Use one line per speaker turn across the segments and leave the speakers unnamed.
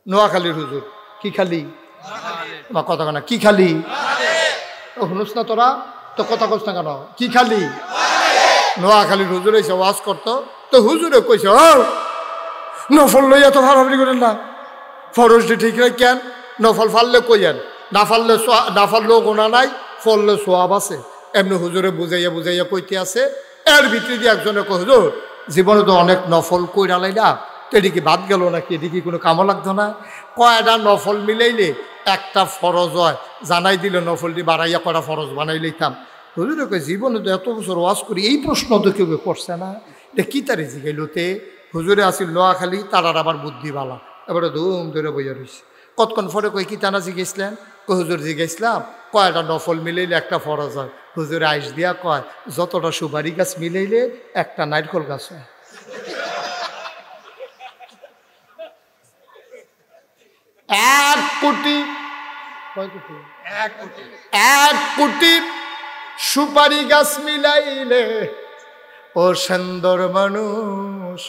নোয়াখালীর হুজুর কি খালি বা কথা কেন কি খালি শুনুস না তোরা তো কথা কস না কেন কি খালি নোয়াখালীর হুজুর এসে ওয়াজ করতো তো হুজুরে কইছে নফল লইয়া তো ভাড়াভাড়ি করেন না ফরজটি ঠিক রাখেন নফল ফাললে কইয়েন না ফাললেও গোনা নাই ফললে সোয়াব আছে এমনি হুজুরে বুঝাইয়া বুঝাইয়া কইতে আছে এর ভিতরে দিয়ে একজনে কই হুজুর জীবনে তো অনেক নফল কইরা লাইলা তো এদিকে বাদ গেল নাকি এদিকে কোনো কামও লাগতো না কয়টা নফল মিলাইলে একটা ফরজ হয় জানাই দিলে নফলটি বাড়াইয়া করা ফরজ বানাই লইতাম হুজুরে কই জীবনে তো এত বছর ওয়াজ করি এই প্রশ্ন তো কেউ করছে না এটা কি তারে জিগাইলোতে হুজুরে আসিল নোয়াখালী তারার আবার বুদ্ধিবালা এবারে ধুম ধরে বইয়া রয়েছে কতক্ষণ পরে কই কি টানা জিগেছিলেন কই হুজুর জিগেছিলাম কয়টা নফল মিলাইলে একটা ফরজ হয় হুজুরে আইস দিয়া কয় যতটা সুপারি গাছ মিলাইলে একটা নারকেল গাছ হয় 1 কোটি 1 কোটি সুপারি গাছ মিলাইলে ও সুন্দর মানুষ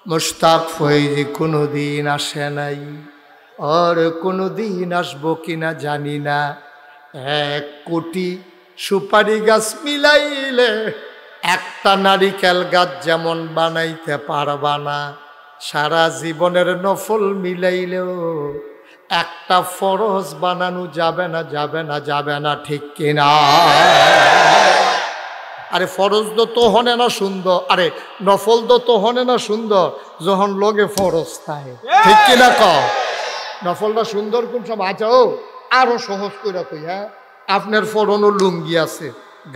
মুশতাক ফৈজি কোনোদিন আসে নাই আর কোনোদিন আসবো কিনা জানি না 1 কোটি সুপারি গাছ মিলাইলে একটা নারিকেল গাছ যেমন বানাইতে পারবা না সারা জীবনের নফল মিলাইলেও একটা ফরজ বানানো যাবে না যাবে না যাবে না ঠিক কিনা আরে ফরজ তো হনে না সুন্দর আরে নফল তো হনে না সুন্দর যখন লগে ফরজ থাকে ঠিক কিনা ক নফলটা সুন্দর কোন সব আচাও আরো সহজ করে কই হ্যাঁ আপনার ফরনো লুঙ্গি আছে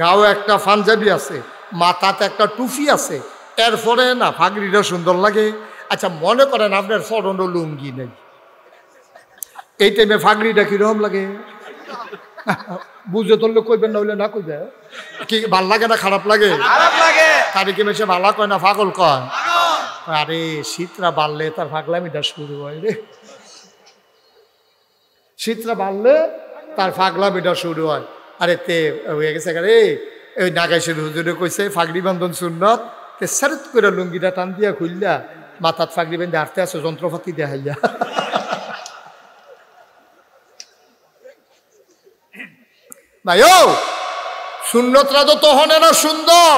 গাও একটা পাঞ্জাবি আছে মাথাতে একটা টুপি আছে এরপরে না ফাগড়িটা সুন্দর লাগে আচ্ছা মনে করেন আপনার ফরনো লুঙ্গি নেই এই টাইমে ফাগড়িটা কিরকম লাগে বুঝে তোর কইবেন না হইলে না কইবে কি ভাল লাগে না খারাপ লাগে তারিখে মেশে ভালো কয় না পাগল কয় আরে শীতরা বাড়লে তার ফাগলামিটা শুরু হয় রে শীতরা বাড়লে তার ফাগলামিটা শুরু হয় আরে তে হয়ে গেছে রে ওই নাগাইশের হুজুরে কইছে ফাগড়ি বান্ধন সুন্নত তে সারত করে লুঙ্গিটা টান দিয়া খুললা মাথাত ফাগড়ি বেঁধে হাঁটতে আছে যন্ত্রপাতি দেখাইয়া ভাই ও সুন্নতরা তো হনে না সুন্দর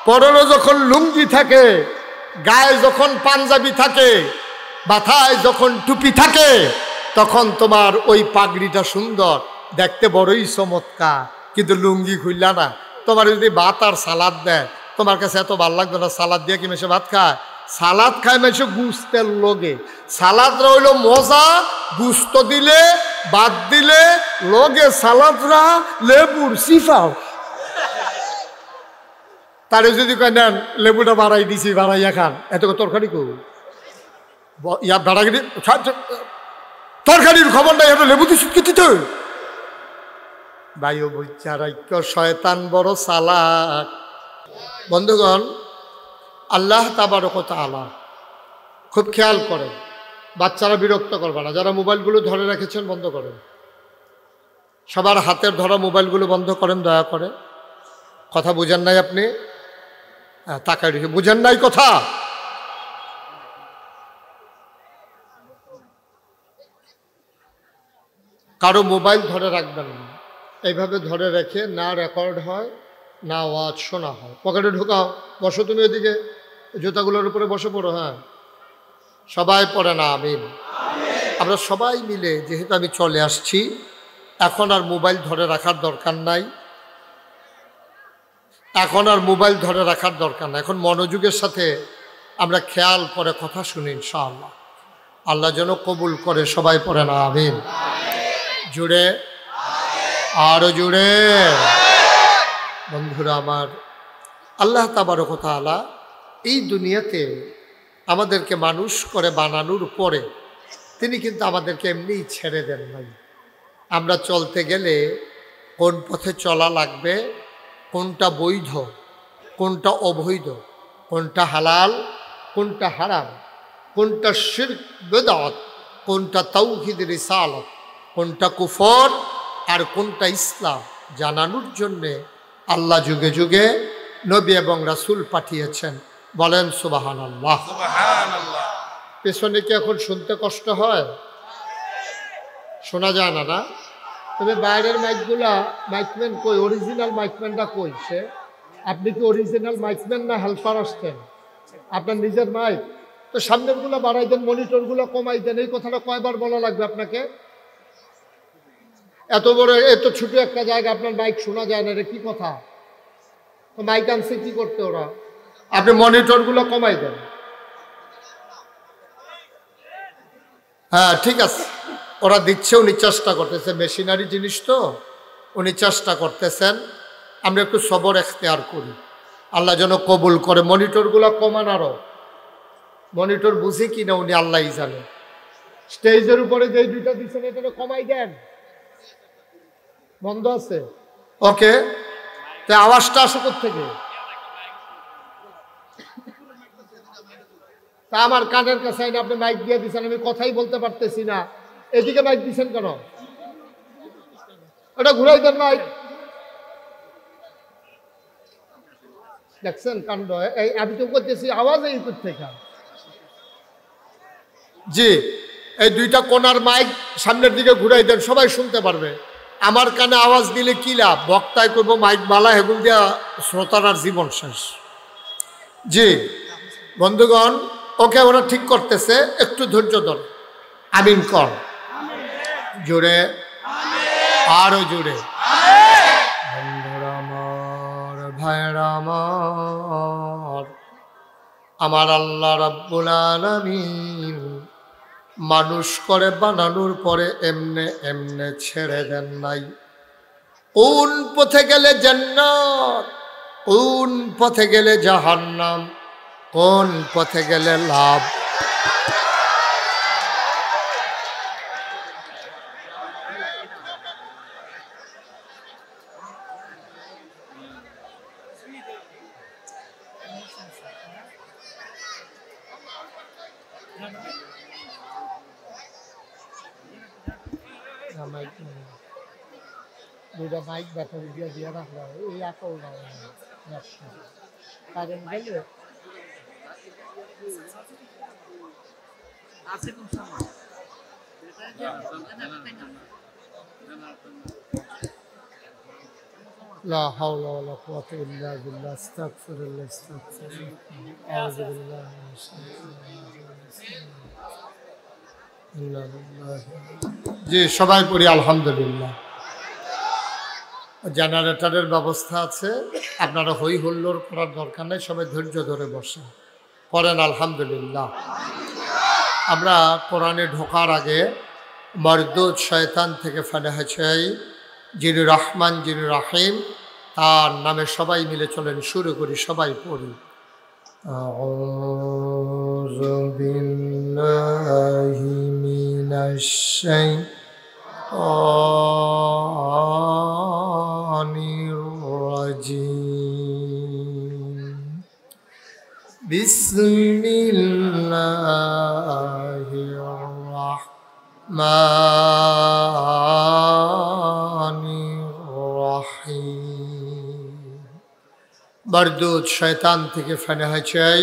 পরনে যখন লুঙ্গি থাকে গায়ে যখন পাঞ্জাবি থাকে মাথায় যখন টুপি থাকে তখন তোমার ওই পাগড়িটা সুন্দর দেখতে বড়ই চমৎকার কিন্তু লুঙ্গি খুললা না তোমার যদি ভাত আর সালাদ দেয় তোমার কাছে এত ভালো লাগবে না সালাদ দিয়ে কি মেশে ভাত খায় সালাদ খায় মেশে গুস্তের লগে সালাদ রইল মজা গুস্ত দিলে বাদ দিলে লগে সালাদরা লেবুর সিফাও তারে যদি কয় নেন লেবুটা বাড়াই দিছি বাড়াইয়া খান এত তরকারি কো ইয়া বাড়াগিরি তরকারির খবর নাই লেবু দিছি কি দিতে ভাই ও বৈচারাক্য শয়তান বড় চালাক বন্ধুগণ আল্লাহ তাবারক ওয়া তাআলা খুব খেয়াল করেন বাচ্চারা বিরক্ত করবে না যারা মোবাইলগুলো ধরে রেখেছেন বন্ধ করেন সবার হাতের ধরা মোবাইলগুলো বন্ধ করেন দয়া করে কথা বুঝেন নাই আপনি তাকাই রেখে বুঝেন নাই কথা কারো মোবাইল ধরে রাখবেন না এইভাবে ধরে রেখে না রেকর্ড হয় না আওয়াজ শোনা হয় পকেটে ঢোকাও বসো তুমি ওদিকে জুতাগুলোর উপরে বসে পড়ো হ্যাঁ সবাই পড়ে না আমিন আমরা সবাই মিলে যেহেতু আমি চলে আসছি এখন আর মোবাইল ধরে রাখার দরকার নাই এখন আর মোবাইল ধরে রাখার দরকার নাই এখন মনোযোগের সাথে আমরা খেয়াল করে কথা শুনি ইনশাআল্লাহ আল্লাহ যেন কবুল করে সবাই পড়ে না আমিন জুড়ে আরো জুড়ে বন্ধুরা আমার আল্লাহ তাবারক ওয়া তাআলা এই দুনিয়াতে আমাদেরকে মানুষ করে বানানোর পরে তিনি কিন্তু আমাদেরকে এমনিই ছেড়ে দেন নাই আমরা চলতে গেলে কোন পথে চলা লাগবে কোনটা বৈধ কোনটা অবৈধ কোনটা হালাল কোনটা হারাম কোনটা শিরক বিদআত কোনটা তাওহীদ রিসালাত কোনটা কুফর আর কোনটা ইসলাম জানানোর জন্যে আল্লাহ যুগে যুগে নবী এবং রাসূল পাঠিয়েছেন বলেন সুবহানাল্লাহ পেছনে কি এখন শুনতে কষ্ট হয়? শোনা যায় না না? তবে বাইরের মাইকগুলা, মাইকম্যান কই? অরিজিনাল মাইকম্যানটা কই? সে আপনি কি অরিজিনাল মাইকম্যান না হেল্পার আসছেন? আপনার নিজের মাইক তো সামনের গুলো বাড়াই দেন, মনিটর গুলো কমাই দেন। এই কথাটা কয়বার বলা লাগবে আপনাকে? এত বড় এত ছোট একটা জায়গা আপনার মাইক শোনা যায় না, এটা কি কথা? তো মাইক আনছে কি করতে ওরা? আপনি মনিটর গুলো কমাই দেন। হ্যাঁ ঠিক আছে, ওরা দিচ্ছে, উনি চেষ্টা করতেছে, মেশিনারি জিনিস তো উনি চেষ্টা করতেছেন। আমরা একটু সবর এখতিয়ার করি, আল্লাহ যেন কবুল করে। মনিটর গুলা কমান, আরো মনিটর বুঝি কিনা উনি আল্লাহই জানে। স্টেজের উপরে যে দুইটা দিচ্ছেন এটা কমাই দেন, বন্ধ আছে। ওকে, তো আওয়াজটা আসে থেকে? তা আমার কানের কাছে আপনি মাইক দিয়ে দিচ্ছেন, আমি কথাই বলতে পারতেছি না, এদিকে মাইক দিচ্ছেন কেন? ওটা ঘুরাই দেন মাইক। দেখছেন কাণ্ড? আমি তো করতেছি আওয়াজ এই থেকে। জি, এই দুইটা কোনার মাইক সামনের দিকে ঘুরাই দেন, সবাই শুনতে পারবে। আমার কানে আওয়াজ দিলে কি লাভ? বক্তায় করবো মাইক বালা, হেগুল দিয়া শ্রোতার জীবন শেষ। জি বন্ধুগণ, ওকে ওরা ঠিক করতেছে, একটু ধৈর্য ধর। আমিন কর জোরে, আরো জোরে। বন্ধুরা আমার, ভাইরা আমার আল্লাহ রাব্বুল আলামিন মানুষ করে বানানোর পরে এমনে এমনে ছেড়ে দেন নাই। কোন পথে গেলে জান্নাত, কোন পথে গেলে জাহান্নাম, কোন পথে গেলে লাভ। দুইটা মাইক ব্যাটারি দিয়ে দিয়ে রাখলো, এই আকল কারেন্ট গেলে لا حول ولا قوة إلا بالله استغفر الله استغفر الله أعوذ بالله من الشيطان الرجيم জি সবাই পড়ি আলহামদুলিল্লাহ। জেনারেটরের ব্যবস্থা আছে, আপনারা হই হুল্লোড় করার দরকার নেই, সবাই ধৈর্য ধরে বসেন, পড়েন আলহামদুলিল্লাহ। আমরা কোরআনে ঢোকার আগে মরদুদ শয়তান থেকে ফাতিহা চাই। যিনি রহমান, যিনি রাহিম, তার নামে সবাই মিলে চলেন, শুরু করি, সবাই পড়ি। আউযু বিল্লাহি মিনাশ শাইতানির রাজিম। বিসমিল্লাহির রাহমানির রাহিম। মরদুদ শয়তান থেকে ফাতিহা চাই।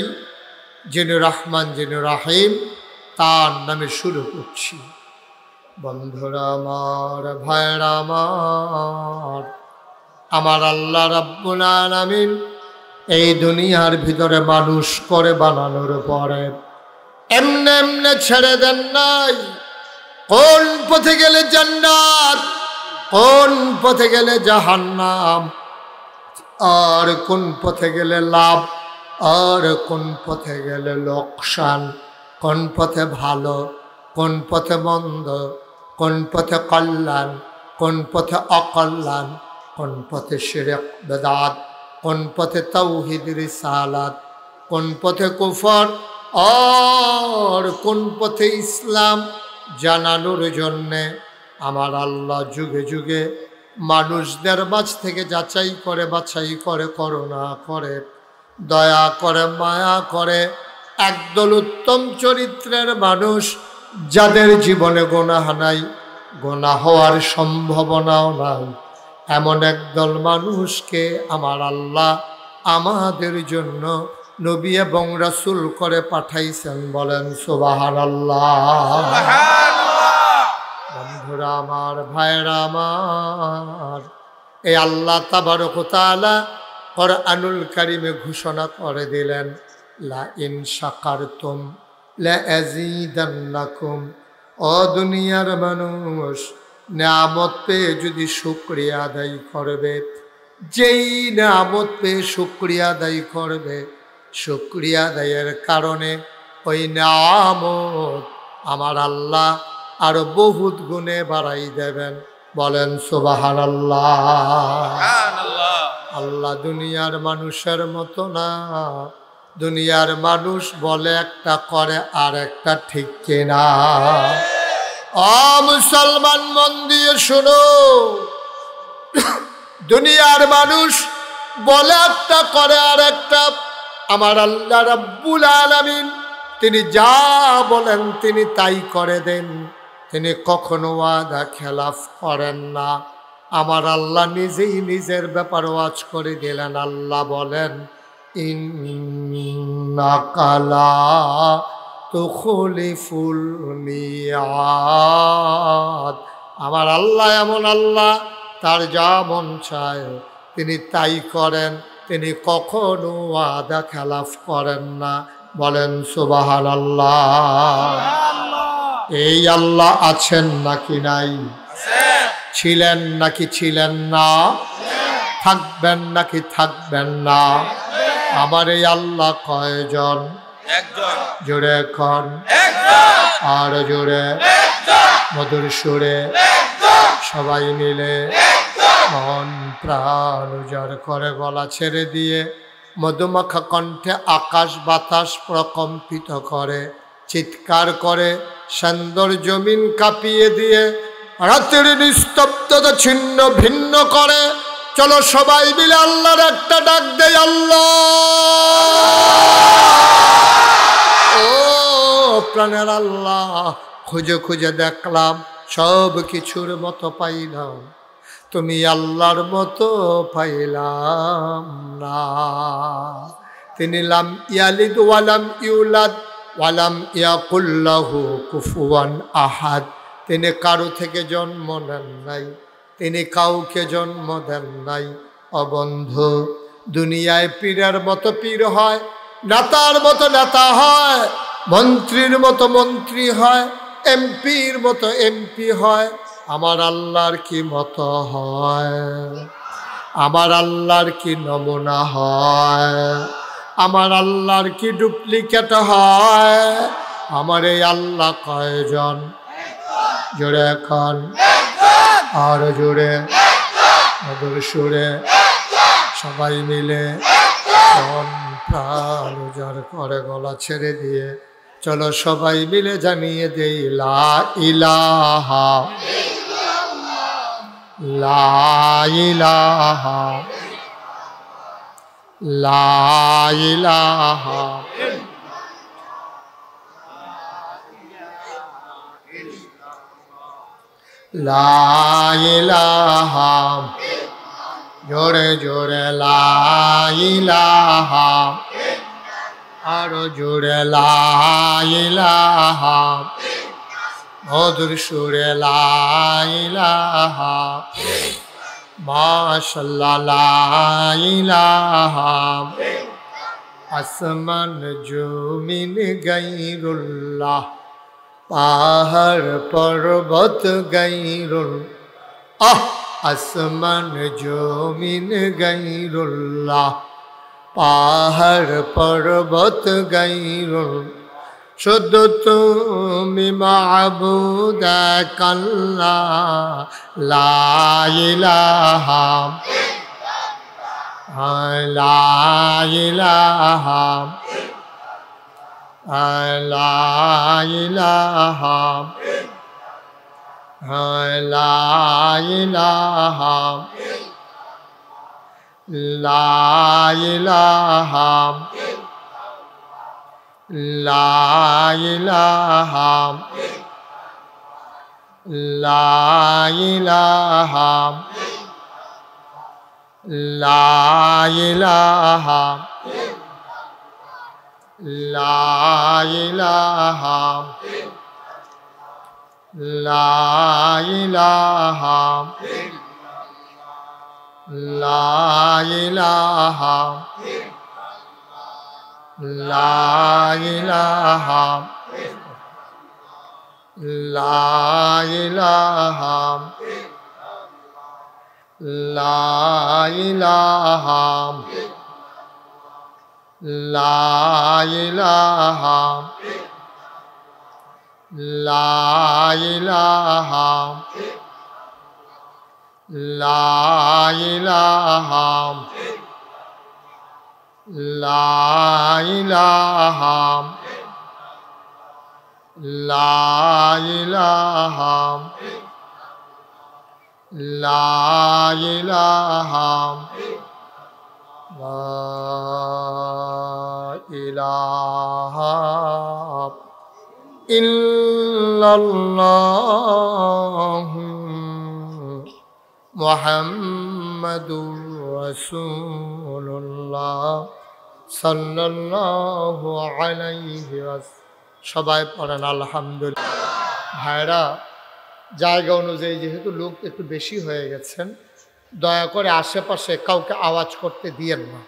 যিনি রহমান, যিনি রাহিম, তার নামে শুরু করছি। বন্ধুরা আমার, ভাইরা আমার আল্লাহ রাব্বুল আলামিন এই দুনিয়ার ভিতরে মানুষ করে বানানোর পরে এমনে এমনে ছেড়ে দেন নাই। কোন পথে গেলে জান্নাত, কোন পথে গেলে জাহান্নাম, আর কোন পথে গেলে লাভ, আর কোন পথে গেলে লোকসান, কোন পথে ভালো, কোন পথে মন্দ, কোন পথে কল্যাণ, কোন পথে অকল্যাণ, কোন পথে শিরক বেদাত, কোন পথে তাওহীদ রিসালাত, কোন পথে কুফর, আর কোন পথে ইসলাম জানানোর জন্যে আমার আল্লাহ যুগে যুগে মানুষদের মাঝ থেকে যাচাই করে, বাছাই করে, করুণা করে, দয়া করে, মায়া করে একদল উত্তম চরিত্রের মানুষ, যাদের জীবনে গুনাহ নাই, গুনাহ হওয়ার সম্ভাবনাও নাই, এমন একদল মানুষকে আমার আল্লাহ আমাদের জন্য নবী এবং রাসূল করে পাঠাইছেন, বলেন সুবহানাল্লাহ। বন্ধুরা আমার, ভাইরা আমার, এই আল্লাহ তাবারক ওয়া তাআলা কুরআনুল কারীমে ঘোষণা করে দিলেন, লা ইন শাকারতুম লা আযীদান্নাকুম। ও দুনিয়ার মানুষ, নিয়ামত পেয়ে যদি শুকরিয়া আদায় করবে, যেই নিয়ামত পেয়ে শুকরিয়া আদায় করবে, শুকরিয়া আদায়ের কারণে ওই নিয়ামত আমার আল্লাহ আরো বহুত গুণে বাড়াই দেবেন, বলেন সুবহানাল্লাহ। আল্লাহ দুনিয়ার মানুষের মতো না। দুনিয়ার মানুষ বলে একটা, করে আর একটা, ঠিক কিনা? ও মুসলমান, মন দিয়ে শোনো, দুনিয়ার মানুষ বলে একটা, করে আর একটা। আমার আল্লাহ রাব্বুল আলামিন তিনি যা বলেন তিনি তাই করে দেন, তিনি কখনো ওয়াদা খেলাফ করেন না। আমার আল্লাহ নিজেই নিজের ব্যাপারে ওয়াজ করে দিলেন। আল্লাহ বলেন, ইন্নাকা লা তুখলিফুল মিয়াদ। আমার আল্লাহ এমন আল্লাহ, তার যা মন চায় তিনি তাই করেন, তিনি কখনো ওয়াদা খেলাফ করেন না, বলেন সুবহানাল্লাহ। এই আল্লাহ আছেন নাকি নাই? ছিলেন নাকি ছিলেন না? থাকবেন নাকি থাকবেন না? আমার এই আল্লাহ কয়জন? জোরে এখন, আর জোরে, মধুর সুরে, সবাই মিলে মন প্রাণ উজাড় করে গলা ছেড়ে দিয়ে মধুমাখা কণ্ঠে আকাশ বাতাস প্রকম্পিত করে, চিৎকার করে, সুন্দর জমিন কাঁপিয়ে দিয়ে রাতের নিস্তব্ধতা ছিন্ন ভিন্ন করে। চলো সবাই মিলে আল্লাহর একটা ডাক দেই, আল্লাহ। ও প্রাণের আল্লাহ, খুঁজে খুঁজে দেখলাম, সব কিছুর মতো পাইলাম, তুমি আল্লাহর মতো পাইলাম না। তিনি লাম ইয়ালিদ ওয়ালাম ইউলাদ ওয়ালাম ইয়াকুল লাহু কুফুয়ান আহাদ। তিনি কারো থেকে জন্ম নেন নাই, তিনি কাউকে জন্ম দেন নাই। অবন্ধু, দুনিয়ায় পীরের মতো পীর হয়, নেতার মতো নেতা হয়, মন্ত্রীর মতো মন্ত্রী হয়, এমপির মতো এমপি হয়। আমার আল্লাহর কি মতো হয়? আমার আল্লাহর কি নমুনা হয়? আমার আল্লাহর কি ডুপ্লিকেট হয়? আমার এই আল্লাহ কয়জন? জোরে এখন, আর জোরে, মধুর সুরে, সবাই মিলে মন প্রাণ উজাড় করে গলা ছেড়ে দিয়ে চলো সবাই মিলে জানিয়ে দেই, লা ইলাহা, লা ইলাহা, লা ইলাহা, লা ইলাহা, জোরে জোরে লা ইলাহা, আরো জোরে লা ইলাহা, মধুর সুরে লা ইলাহা, মাশাআল্লাহ লা ইলাহা। আসমান জমিন গায়রুল্লাহ, পাহাড় পর্বত গায়রুল্লাহ। আসমান জমিন গায়রুল্লাহ, পাহাড় পর্বত গায়রুল্লাহ। শুধু তুমি মাবুদ এক আল্লাহ, লা ইলাহা, লা ইলাহা, লা ইলাহা, লা ইলাহা, লা ইলাহা, লা ইলাহা, লা ইলাহা, লা ইলাহা, লা ইলাহা লা ইলাহা লা ইলাহা লা ইলাহা লা ইলাহা লা ইলাহা লা ইলাহা লা ইলাহা লা ইলাহা লা ইলাহা লা ইলাহা লা ইলাহা লা ইলাহা ইল্লাল্লাহু মুহাম্মাদুর রাসূলুল্লাহ সাল্লাল্লাহু আলাইহি ওয়াসাল্লাম। সবাই পড়েন আলহামদুলিল্লাহ। ভাইরা, জায়গা অনুযায়ী যেহেতু লোক একটু বেশি হয়ে গেছেন, দয়া করে আশেপাশে কাউকে আওয়াজ করতে দিয়েন না।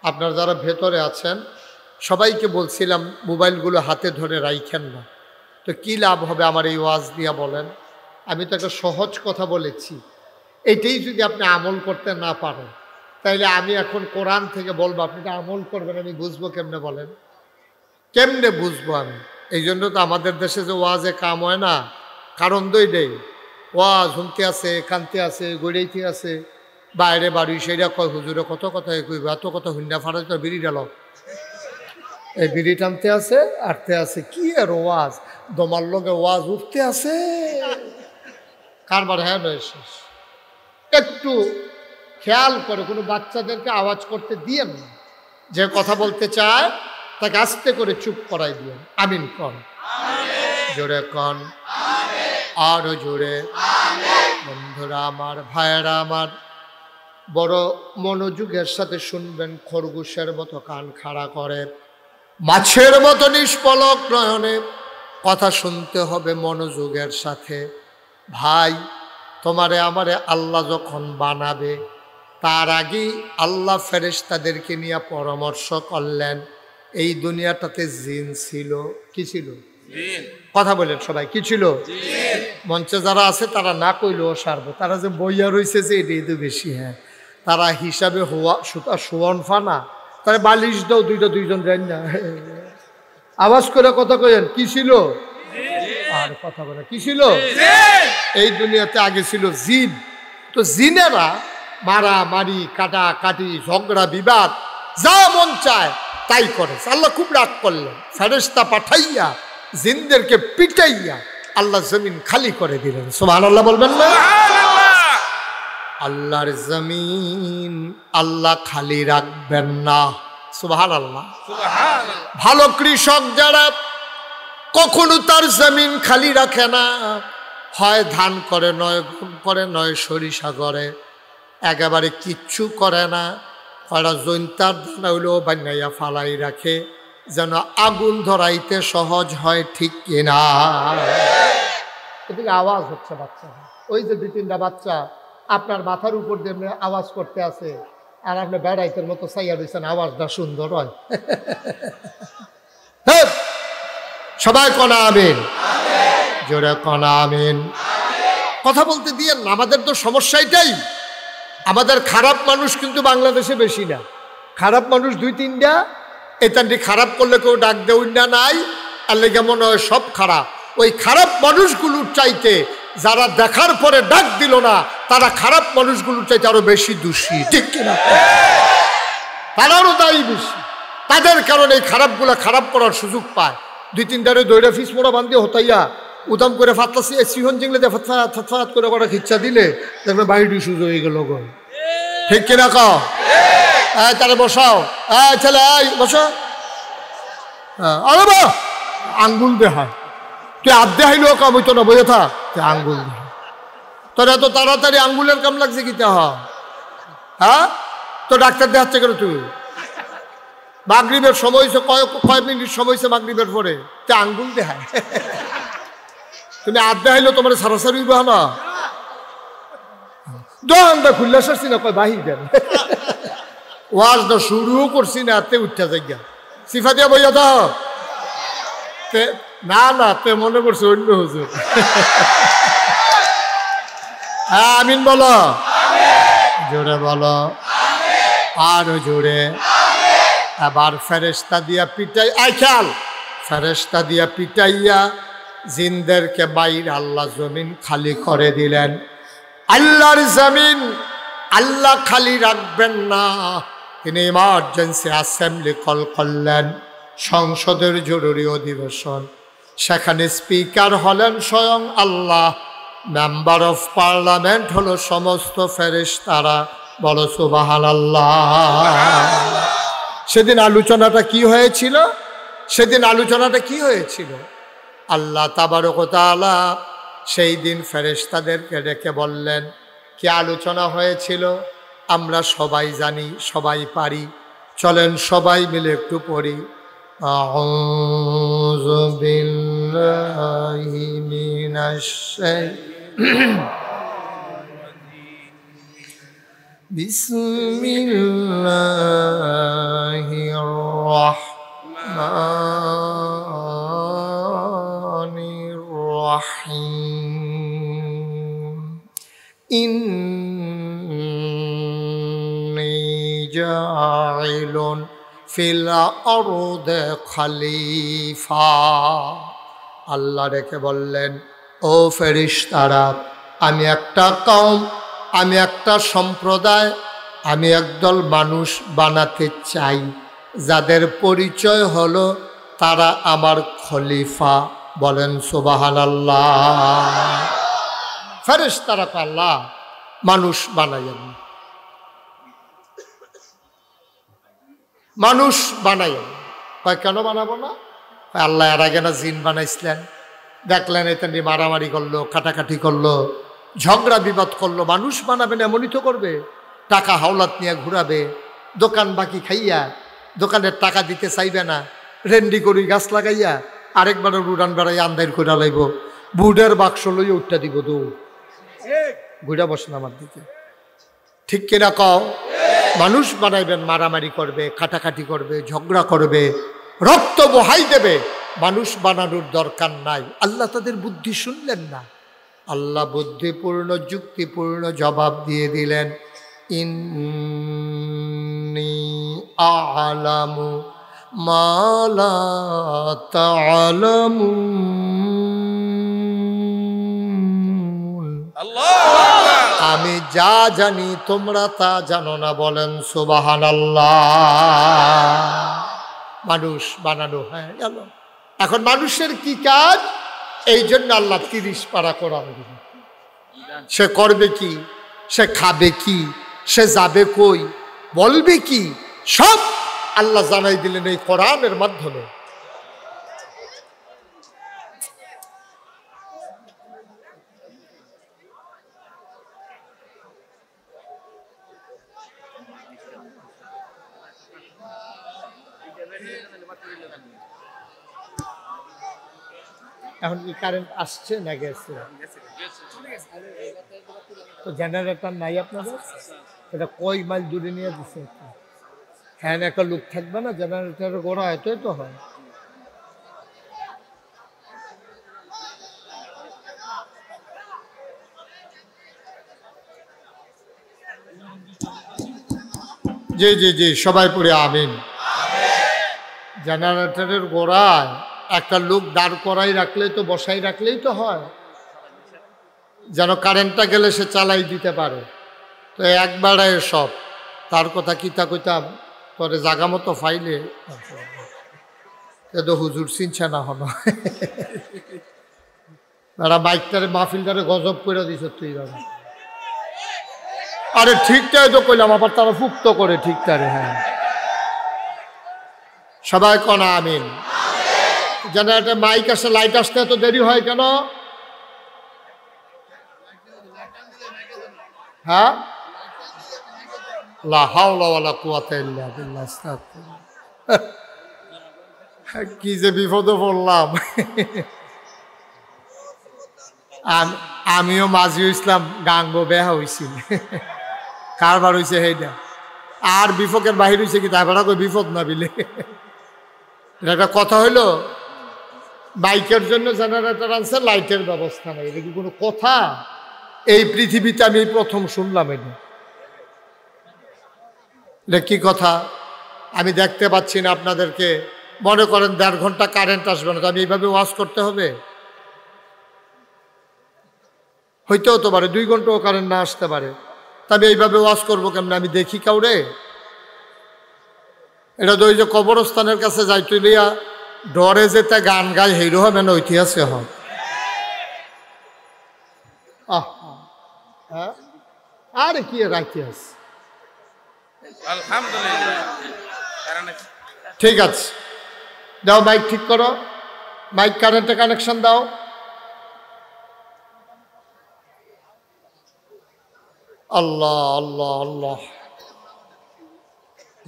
আপনারা যারা ভেতরে আছেন সবাইকে বলছিলাম মোবাইলগুলো হাতে ধরে রাইখেন না। তো কী লাভ হবে আমার এই ওয়াজ দিয়া বলেন? আমি তো একটা সহজ কথা বলেছি, এইটাই যদি আপনি আমল করতে না পারেন তাইলে আমি এখন কোরআন থেকে বলবো, আপনি তো আমল করবেন, আমি বুঝবো কেমনে বলেন? কেমনে বুঝবো আমি? এই জন্য তো আমাদের দেশে যে ওয়াজে কাম হয় না, কারণ দই ওয়াজ হুমতে আছে, কানতে আছে, গড়াইতে আছে, বাইরে বাড়ি সেইটা কয় হুজুরে কত কথা কইব, এত কথা হুন্ডা ফাড়া তো বিড়ি ডাল, এই বিড়ি টানতে আছে, আটতে আছে, কি আর ওয়াজ দমার লগে ওয়াজ উঠতে আছে, কারবার হ্যাঁ নয় শেষ। একটু খেয়াল করে কোনো বাচ্চাদেরকে আওয়াজ করতে দিয়েন না। যে কথা বলতে চায় তাকে আস্তে করে চুপ করাই দিয়েন। আমিন কন, জোরে কন, আরো জোরে। বন্ধুরা আমার, ভাইয়েরা আমার, বড় মনোযোগের সাথে শুনবেন। খরগোশের মতো কান খাড়া করে, মাছের মতো নিষ্পলক নয়নে কথা শুনতে হবে মনোযোগের সাথে। ভাই, তোমারে আমারে আল্লাহ যখন বানাবে তার আগেই আল্লাহ ফেরেশতাদেরকে নিয়ে পরামর্শ করলেন। এই দুনিয়াটাতে জিন ছিল। কি ছিল? কথা বলেন সবাই, কি ছিল? মঞ্চে যারা আছে তারা না কইলেও সারবো, তারা যে বইয়া রয়েছে যে এটাই তো বেশি। হ্যাঁ, তারা হিসাবে সোয়ান ফানা, তারা বালিশ দাও দুইটা, দুইজন যাই না, আওয়াজ করে কথা কইেন। কি ছিল? আর কথা বলে কি ছিল? এই দুনিয়াতে আগে ছিল জিন। তো জিনেরা মারামারি, কাটাকাটি, ঝগড়া, বিবাদ, যা মন চায় তাই করে। আল্লাহ খুব রাগ করলেন, ফেরেশতা পাঠাইয়া জিনদেরকে পিটাইয়া আল্লাহ জমিন খালি করে দিলেন। সুবহানাল্লাহ বলবেন না? আল্লাহর জমিন আল্লাহ খালি রাখবেন না। সুবহানাল্লাহ। ভালো কৃষক যারা কখনো তার জমিন খালি রাখে না, হয় ধান করে, নয় গম করে, নয় সরিষা করে, একেবারে কিচ্ছু করে না। কয়টা জৈন্তার দানা হইলেও বানাইয়া ফালাই রাখে, যেন আগুন ধরাইতে সহজ হয়। ঠিক কিনা? এদিকে আওয়াজ হচ্ছে বাচ্চা, ওই যে দুই তিনটা বাচ্চা আপনার মাথার উপর দিয়ে আওয়াজ করতে আছে, আর আপনি বেড়াইতের মতো চাইয়া দিচ্ছেন, আওয়াজটা সুন্দর হয়। সবাই কনা আমিন, জোরে কনা আমিন। কথা বলতে দিয়েন না। আমাদের তো সমস্যা এটাই, আমাদের খারাপ মানুষ কিন্তু বাংলাদেশে বেশি না। খারাপ মানুষ দুই তিনটা, এতানটি খারাপ করলে কেউ ডাক দেউন না নাই, আর লেগে মনে হয় সব খারাপ। ওই খারাপ মানুষগুলোর চাইতে যারা দেখার পরে ডাক দিল না, তারা খারাপ মানুষগুলোর চাইতে আরো বেশি দোষী। ঠিক কিনা? তারারও দায়ী বেশি। তাদের কারণে এই খারাপগুলা খারাপ করার সুযোগ পায়। দুই তিনটারে দৈরা ফিস মোড়া বান্ধিয়ে হতাইয়া উদাম করে ফাতলাসি সিহন জিংলে ফাত করে কটা খিচ্ছা দিলে দেখবে বাড়িটি সুযোগ হয়ে গেল। ঠিক কিনা কও? তাহলে বসাও, ছেলে বসো। আরে বা আঙ্গুল দেহায়, তুই আধ দেহাইলেও কাম হইতো না, বইয়ে থাক, তুই আঙ্গুল দেহা। তোর এত তাড়াতাড়ি আঙ্গুলের কাম লাগছে কি? হ্যাঁ, তো ডাক্তার দেখাচ্ছে কেন তুই? মাগরিবের সময় হয়েছে, কয় মিনিট সময় হয়েছে মাগরিবের পরে, তে আঙ্গুল দেখায়। তুমি আর দেখাইলো তোমার সারাসারি বা না, দোকানটা খুললে আসছি না, কয় বাহির দেন। ওয়াজটা শুরুও করছি না, তে উঠতে যাইয়া সিফা দিয়া বইয়া দাও। না না, তে মনে করছে অন্য হুজুর। হ্যাঁ আমিন বলো, জোরে বলো, আরো জোরে। আবার ফেরেশতা দিয়া পিটাই, আইখাল ফেরেশতা দিয়া পিটাইয়া জিনদেরকে বাইর আল্লাহ জমিন খালি করে দিলেন। আল্লাহর জমিন আল্লাহ খালি রাখবেন না, তিনি ইমার্জেন্সি অ্যাসেম্বলি কল করলেন, সংসদের জরুরি অধিবেশন। সেখানে স্পিকার হলেন স্বয়ং আল্লাহ, মেম্বার অফ পার্লামেন্ট হলো সমস্ত ফেরেশতারা। বলো সুবহানাল্লাহ। সেদিন আলোচনাটা কি হয়েছিল? সেদিন আলোচনাটা কি হয়েছিল? আল্লাহ তাবারক ওয়া তাআলা সেই দিন ফেরেশতাদেরকে ডেকে বললেন, কি আলোচনা হয়েছিল আমরা সবাই জানি, সবাই পারি, চলেন সবাই মিলে একটু পড়ি। আউযু বিল্লাহি মিনাশ বিসমিল্লাহির রাহমানির রাহিম। ইন্নী জাইলুন ফিল আরদি খলিফা। আল্লাহ ডেকে বললেন, ও ফেরেশতারা, আমি একটা কওম, আমি একটা সম্প্রদায়, আমি একদল মানুষ বানাতে চাই, যাদের পরিচয় হলো তারা আমার খলিফা। বলেন সুবহানাল্লাহ। ফেরেশতারা কয়, আল্লাহ মানুষ বানাইয়েন, মানুষ বানাইয়েন। কয় কেন বানাবো না? আল্লাহ এর আগে না জিন বানাইছিলেন, দেখলেন এটা নিয়ে মারামারি করলো, কাটাকাটি করলো, ঝগড়া বিবাদ করলো। মানুষ বানাবেন এমনই তো করবে, টাকা হাওলাত নিয়ে ঘুরাবে, দোকান বাকি খাইয়া দোকানের টাকা দিতে চাইবে না, রেন্ডি করি গাছ লাগাইয়া আরেকবার উড়ান বেড়াই আন্দার করে লাইব, বুডের বাক্স লইয়া উঠটা দিব, দৌড় ঘুরা বসেন আমার দিকে। ঠিক কিনা কও? মানুষ বানাইবেন, মারামারি করবে, কাটাকাটি করবে, ঝগড়া করবে, রক্ত বহাই দেবে। মানুষ বানানোর দরকার নাই। আল্লাহ তাদের বুদ্ধি শুনলেন না। আল্লাহ বুদ্ধিপূর্ণ যুক্তিপূর্ণ জবাব দিয়ে দিলেন, ইন্নী আ'লামু মা লা তা'লামুন। আমি যা জানি তোমরা তা জানো না। বলেন সুবহানাল্লাহ। মানুষ বানানো হয়ে গেল। এখন মানুষের কি কাজ? এই জন্য আল্লাহ 30 পারা কোরআন দিল। সে করবে কি, সে খাবে কি, সে যাবে কই, বলবে কি, সব আল্লাহ জানাই দিলেন এই কোরআনের মাধ্যমে। এখন কি কারেন্ট আসছে না গেছে? তো জেনারেটর নাই আপনাদের? এটা কয় মাইল দূরে নিয়ে দিচ্ছে? হ্যাঁ, একটা লোক থাকবে না, জেনারেটরের গোড়া এতই তো হয়। জি জি জি, সবাই পড়ে আমিন। জেনারেটরের গোড়ায় একটা লোক দাঁড় করাই রাখলেই তো, বসাই রাখলেই তো হয়, যেন কারেন্টটা গেলে সে চালাই দিতে পারে। তো একবারে সব তার কথা কিতা কইতাম, পরে জাগা মতো ফাইলে তো হুজুর চিনছে না হন। তারা বাইকটারে মাহফিলটারে গজব করে দিছ তুই বাবা। আরে ঠিকটাই তো কইলাম, আবার তারা ফুক্ত করে ঠিকটারে। হ্যাঁ, সবাই কন আমিন। জেনারেটর মাইক আসে, লাইট আসতে এত দেরি হয় কেন? হ্যাঁ, লা হাওলা ওয়ালা কুওয়াতা ইল্লা বিল্লাহ। কি যে বিপদে পড়লাম। আমিও মাঝিও ইসলাম গাঙ্গ বেহা হয়েছিল, কারবার হয়েছে সেইটা। আর বিপদের বাহির হয়েছে কি তারপরে কই বিপদ না বিলে। এটা একটা কথা হইল, বাইকের জন্য জেনারেটর আনছে, লাইটের ব্যবস্থা নেই, এটা কি কোনো কথা? এই পৃথিবীতে আমি প্রথম শুনলাম এটা। এটা কি কথা? আমি দেখতে পাচ্ছি না আপনাদেরকে, মনে করেন 1.5 ঘন্টা কারেন্ট আসবে না, তো আমি এইভাবে ওয়াশ করতে হবে? হইতেও তো পারে 2 ঘন্টাও কারেন্ট না আসতে পারে, তবে এইভাবে ওয়াশ করবো কেমন? আমি দেখি কাউরে? এটা তো ওই যে কবরস্থানের কাছে যাইতে লিয়া ডরে যেতে গান গায় হেরো হবে না, ঐতিহাসিক হয়। হ্যাঁ, আরে কি রাখতে আছে,
আলহামদুলিল্লাহ।
ঠিক আছে, দাও মাইক ঠিক করো, মাইক কারেন্টে কানেকশন দাও। আল্লাহ আল্লাহ আল্লাহ,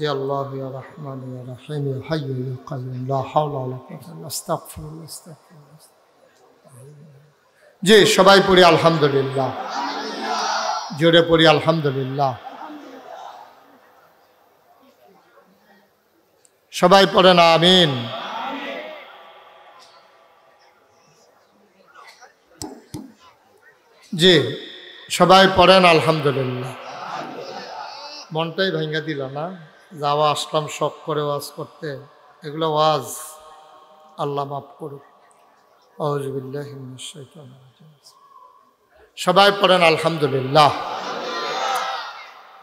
ইয়া আল্লাহ ইয়া রহমান ইয়া রহিম ইয়া হাইয়্যু ইয়া কাইয়্যুম লা হাওলা ওয়ালা কুওয়াতা ইল্লা বিল্লাহ, আস্তাগফিরুল্লাহ আস্তাগফিরুল্লাহ। জি, সবাই পড়ি আলহামদুলিল্লাহ, জোরে পড়ি আলহামদুলিল্লাহ। সবাই পড়েন আমিন। জি, সবাই পড়েন আলহামদুলিল্লাহ। মনটাই ভাঙ্গা দিল না, যাওয়া আসলাম শখ করে ওয়াজ করতে, এগুলো ওয়াজ আল্লাহ মাফ করুক। আউযুবিল্লাহি মিনাশ শাইতানির রাজিম। সবাই পড়েন আলহামদুলিল্লাহ।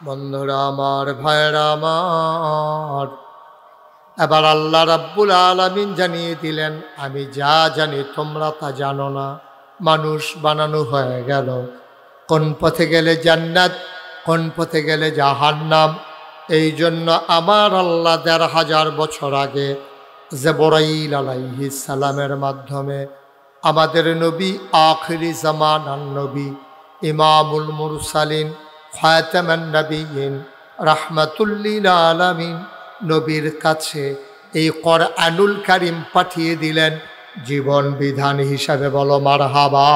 বন্ধুরা আমার, ভাইরা আমার, এবার আল্লাহ রাব্বুল আলামিন জানিয়ে দিলেন, আমি যা জানি তোমরা তা জানো না। মানুষ বানানো হয়ে গেল, কোন পথে গেলে জান্নাত, কোন পথে গেলে জাহান্নাম। এই জন্য আমার আল্লাহ ১৫০০ বছর আগে জিবরাইল আলাইহিস সালামের মাধ্যমে আমাদের নবী, আখিরি জামানার নবী, ইমামুল মুরসালিন, খাতামান নবিয়্যিন, রাহমাতুল লিল আলামিন নবীর কাছে এই কোরআনুল কারীম পাঠিয়ে দিলেন জীবন বিধান হিসাবে। বলো মারহাবা।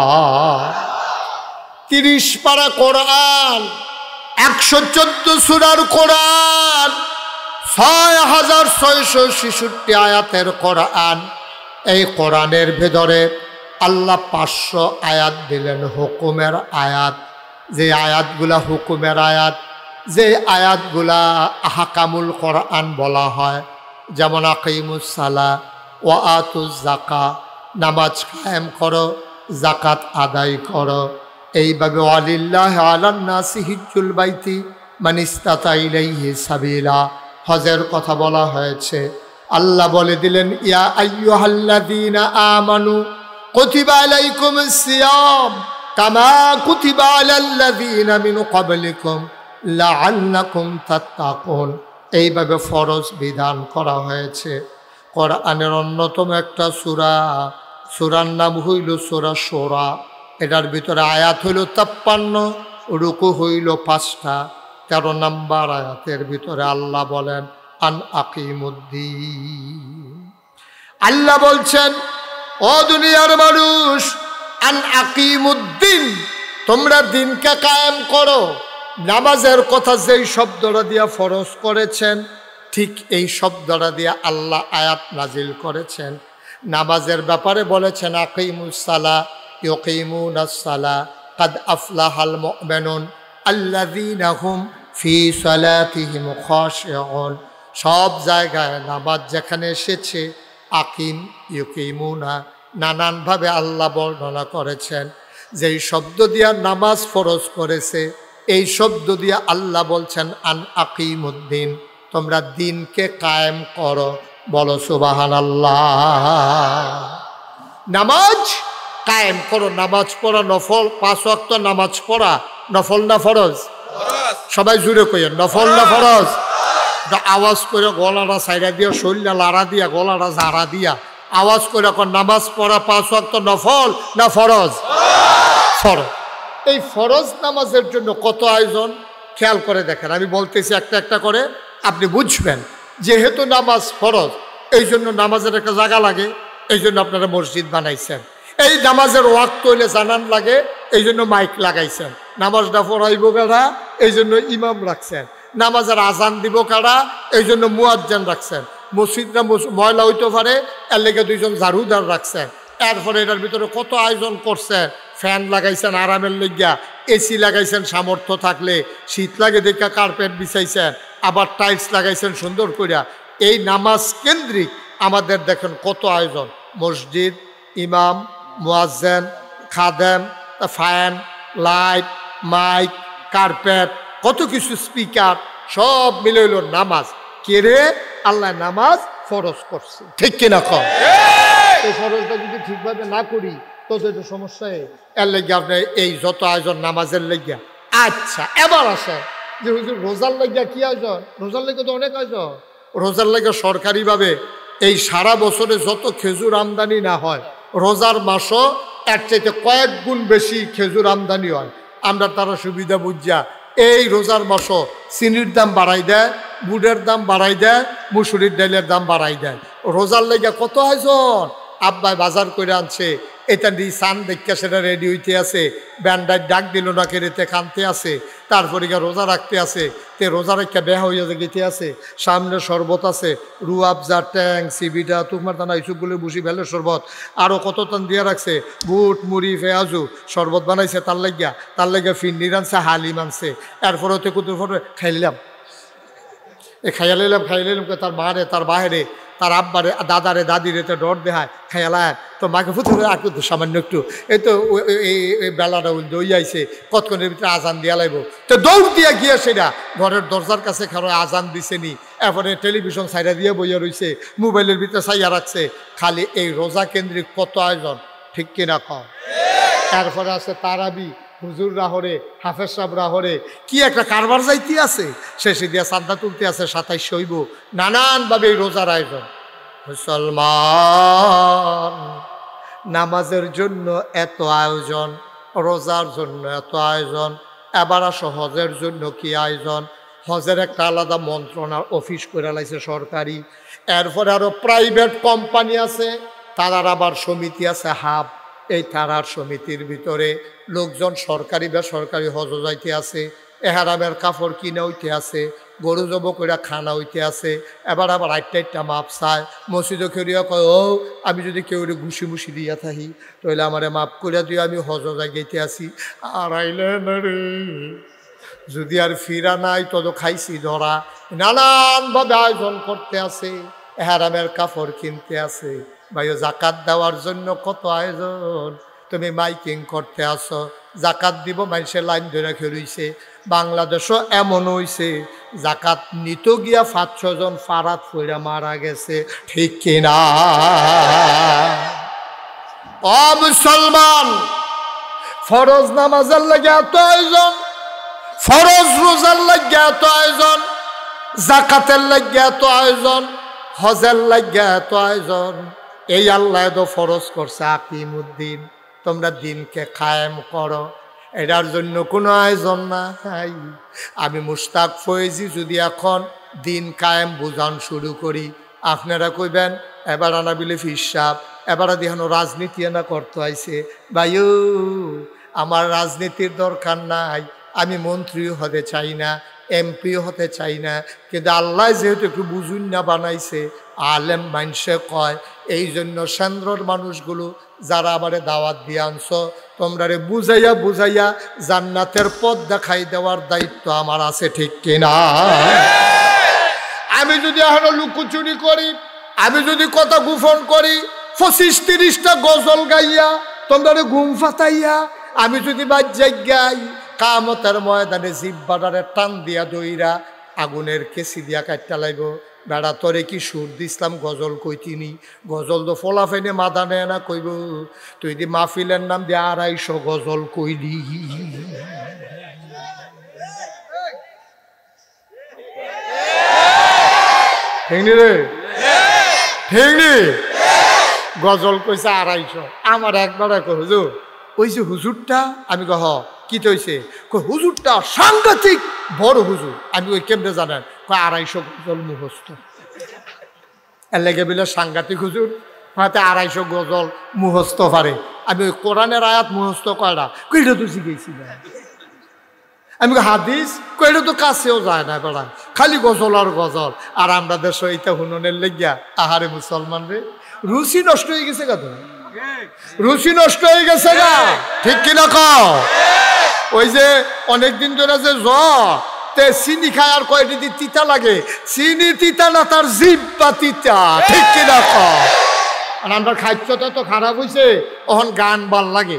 30 পারা কোরআন, 114 সূরার কোরআন, 6666 আয়াতের কোরআন। এই কোরআনের ভেতরে আল্লাহ 500 আয়াত দিলেন, হুকুমের আয়াত। যে আয়াতগুলা হুকুমের আয়াত, যে আয়াতগুলা আহকামুল কোরআন বলা হয়, যেমন আকিমুস সালাহ ওয়া আতুজ যাকাত, নামাজ কায়েম করো, যাকাত আদায় করো। এইভাবে ওয়ালিল্লাহি আলান নাসি হিজ্জুল বাইতি মান ইসতাতা ইলাইহি সাবিলা, হজের কথা বলা হয়েছে। আল্লাহ বলে দিলেন, ইয়া আইয়ুহাল্লাযীনা আমানু কুতিবা আলাইকুমুস সিয়াম কামা কুতিবা আলাল্লাযীনা মিন ক্বাবলিকুম লাআল্লাকুম তাত্তাকুন। এইভাবে ফরজ বিধান করা হয়েছে। কোরআনের অন্যতম একটা সূরা, সূরার নাম হইল সূরা শূরা। এটার ভিতরে আয়াত হইল 53, রুকু হইল 5টা। 13 নম্বর আয়াতের ভিতরে আল্লাহ বলেন, আন আকিমুদ্দিন। আল্লাহ বলছেন, ও দুনিয়ার মানুষ, আন আকিমুদ্দিন, তোমরা দিনকে কায়েম করো। নামাজের কথা যেই শব্দটা দিয়া ফরজ করেছেন, ঠিক এই শব্দটা দিয়া আল্লাহ আয়াত নাজিল করেছেন। নামাজের ব্যাপারে বলেছেন, আকিমুস সালাহ ইউকিমুনাস সালাহ কাদ আফলাহাল মুমিনুন আল্লাযীনা হুম ফি সালাতিহিম খাশিউন। সব জায়গায় নামাজ যেখানে এসেছে, আকিম, ইউকিমুনা, নানানভাবে আল্লাহ বর্ণনা করেছেন। যেই শব্দ দিয়া নামাজ ফরজ করেছে, এই শব্দ দিয়া আল্লাহ বলছেন, আন আকিমুদ্দিন, তোমরা দিনকে কায়েম করো। বলো সুবহানাল্লাহ। নামাজ কায়েম করো, নামাজ পড়া নফল, 5 ওয়াক্ত নামাজ পড়া নফল না ফরজ? সবাই জুড়ে কইেন, নফল না ফরজ? আওয়াজ করে গলাটা সাইডা দিয়া, শরীরটা লাড়া দিয়া, গলাটা জাড়া দিয়া আওয়াজ করে নামাজ পড়া 5 ওয়াক্ত নফল না ফরজ? ফরজ। এই ফরজ নামাজের জন্য কত আয়োজন, খেয়াল করে দেখেন। আমি বলতেছি একটা একটা করে, আপনি বুঝবেন। যেহেতু নামাজ ফরজ, এই জন্য নামাজের একটা জায়গা লাগে, এই জন্য আপনারা মসজিদ বানাইছেন। এই নামাজের ওয়াক্ত হইলে জানান লাগে, এই জন্য মাইক লাগাইছেন। নামাজটা পড়াইব কারা, এই জন্য ইমাম রাখছেন। নামাজের আজান দিব কারা, এই জন্য মুয়াজ্জিন রাখছেন। মসজিদটা ময়লা হইতে পারে, এর লেগে দুইজন ঝাড়ুদার রাখছেন। এরপরে এটার ভিতরে কত আয়োজন করছেন, ফ্যান লাগাইছেন আরামের লেগিয়া, এসি লাগাইছেন সামর্থ্য থাকলে, শীত লাগে দেখা কার্পেট বিছাইছেন, আবার টাইলস লাগাইছেন সুন্দর করিয়া। এই নামাজ কেন্দ্রিক আমাদের দেখেন কত আয়োজন, মসজিদ, ইমাম, মুয়াজ্জিন, খাদেম, ফ্যান, লাইট, মাইক, কার্পেট, কত কিছু, স্পিকার, সব মিলে হইল নামাজ। কে রে? আল্লাহ নামাজ ফরজ করছে, ঠিক কিনা কম? এই ফরজটা যদি ঠিকভাবে না করি তো এটা সমস্যায়। এর লেগে আপনি এই যত আয়োজন নামাজের লেগিয়া। আচ্ছা, এবার আসে যে হুজুর রোজার লেগিয়া কি আয়োজন? রোজার লেগে তো অনেক আয়োজন। রোজার লেগে সরকারিভাবে এই সারা বছরে যত খেজুর আমদানি না হয়, রোজার মাসও এর চাইতে কয়েক গুণ বেশি খেজুর আমদানি হয়। আমরা তারা সুবিধা বুঝিয়া এই রোজার মাসও চিনির দাম বাড়াই দেয়, বুটের দাম বাড়াই দেয়, মুসুরির ডালের দাম বাড়াই দেয়। রোজার লেগে কত আয়োজন। আব্বাই বাজার করে আনছে, এটা দিয়ে সান দেখা সেটা রেডি হইতে আছে, ব্যান্ডার ডাক দিল না কেড়েতে কানতে আছে, তারপরে গিয়ে রোজা রাখতে আছে, তে রোজা রেখা বেহা হইয়া গেতে আছে, সামনে শরবত আছে, রুয়াবজা, ট্যাং, সিবিটা, তুকমার দানা, এইসবগুলো বুঝি ভেলের শরবত, আরও কত টান দিয়ে রাখছে, বুট, মুড়ি, পেঁয়াজু, শরবত বানাইছে তার লাগিয়া ফিন্নি রানছে, হালিম আনছে। এরপরে হতে কুতুর পরে খাইলাম, খাইয়া লইলাম তার মারে, তার বাহিরে, তার আব্বারে, দাদারে, দাদিরে তো ডর দেখায়, খাইয়ালায় তো মাকে ফুতুরে আর করতো সামান্য একটু। এই তো এই বেলাটা দই আইছে, কতক্ষণের ভিতরে আজান দিয়া লাগবো, তো দৌড় দিয়া গিয়ে সেটা ঘরের দরজার কাছে খারো আজান দিছে নি। এরপরে টেলিভিশন সাইডা দিয়ে বইয়া রয়েছে, মোবাইলের ভিতরে সাইয়া রাখছে। খালি এই রোজা কেন্দ্রিক কত আয়োজন, ঠিক কিনা কম? এরপরে আছে তারাবি, হুজুর রাহরে, হাফেজ সাহেব রাহরে, কি একটা কারবার যাইতে আছে, শেষে দিয়া চান্দা তুলতে আছে 27 হইব, নানানভাবে এই রোজার আয়োজন। মুসলমান, নামাজের জন্য এত আয়োজন, রোজার জন্য এত আয়োজন, এবার আসো হজের জন্য কি আয়োজন। হজের একটা আলাদা মন্ত্রণালয় অফিস করে লাইছে সরকারি। এরপরে আরো প্রাইভেট কোম্পানি আছে, তারার আবার সমিতি আছে হাব। এই তারার সমিতির ভিতরে লোকজন সরকারি বেসরকারি হজ যাইতে আছে, এহারামের কাপড় কিনে হইতে আছে, গরু জব করে খানা হইতে আছে। এবার আবার আটটা মাপ চায়, মসজিদে খেরিয়া কয়, ও আমি যদি কেউ ঘুষি মুসি দিয়া থাকি তাহলে আমারে মাপ করিয়া দিয়ে আমি হজ যাইতে আসি। আর আইলে না রে, যদি আর ফিরা নাই তত খাইছি ধরা। নানানভাবে আয়োজন করতে আছে, এহারামের কাপড় কিনতে আছে। ভাইও জাকাত দেওয়ার জন্য কত আয়োজন। তুমি মাইকিং করতে আসো, জাকাত দিব, মানুষের লাইন ধরে খেলছে। বাংলাদেশও এমন হইছে, জাকাত নিত গিয়া 5-6 জন ফারাত ফইরা মারা গেছে, ঠিক কিনা? ও মুসলমান, ফরজ নামাজের লাগে এত আয়োজন, ফরজ রোজার লাগে এত আয়োজন, জাকাতের লাগে এত আয়োজন, হজের লাগে এত আয়োজন। এই আল্লাহ তো ফরজ করছে আকিমুদ্দিন, তোমরা দিনকে কায়েম করো, এটার জন্য কোনো আয়োজন নাই। আমি মুশতাক ফয়েজি যদি এখন দিন কায়েম বোঝান শুরু করি, আপনারা কইবেন এবার আনা বিলে ফিসাব, এবার দেখানো রাজনীতি না করতে আইছে। ভাইও, আমার রাজনীতির দরকার নাই, আমি মন্ত্রীও হতে চাই না, এমপিও হতে চাই না, কিন্তু আল্লাহ যেহেতু একটু বুঝুন না বানাইছে, আলেম মানুষে কয়, এই জন্য সেন্দ্রর মানুষগুলো যারা আমারে দাওয়াত দিয়ে আনছো, তোমরা রে বুঝাইয়া বুঝাইয়া জান্নাতের পথ দেখাই দেওয়ার দায়িত্ব আমার আছে, ঠিক কিনা? আমি যদি এখনো লুকোচুরি করি, আমি যদি কথা গোপন করি, 25-30টা গজল গাইয়া তোমরা রে ঘুম ফাতাইয়া, আমি যদি বাজ্যাই গাই, কামতের ময়দানে জিব্বাটারে টান দিয়া দইরা আগুনের কেসি দিয়া কাটটা লাগব। বেড়া তোরে কি সুর দিসলাম গজল কইতিনি, গজল তো ফলা ফেনে মাথা নেয় না, কইব তুই দি মাহফিলের নাম দিয়ে 250 গজল কইলি। ঠিকনি রে, ঠিকনি? গজল কইছে 250। আমার একবার হুজুর, ওই যে হুজুরটা, আমি কহ কি তৈছে, হুজুরটা সাংঘাতিক বড় হুজুর। আমি ওই কেমনে জানেন? 250 গজল মুখস্থ। এর লেগে বিলে সাংঘাতিক হুজুর হয়তো 250 গজল মুখস্থ পারে। আমি ওই কোরআনের আয়াত মুখস্থ কয়টা কইটা তো শিখেছি না। আমি হাদিস কইটা তো কাছেও যায় না বেড়া, খালি গজল আর গজল। আর আমরা দেশ এইটা হুননের লেগিয়া আহারে মুসলমান রে রুচি নষ্ট হয়ে গেছে গা, রুচি নষ্ট হয়ে গেছে গা, ঠিক কিনা কও? ওই যে অনেকদিন ধরে যে তে চিনি খায় আর কয়টি দিয়ে তিতা লাগে, চিনি তিতা না তার জিহ্বা তিতা, ঠিক কিনা কও? আর আমরা খাদ্যটা তো খারাপ হয়েছে, এখন গান ভাল লাগে,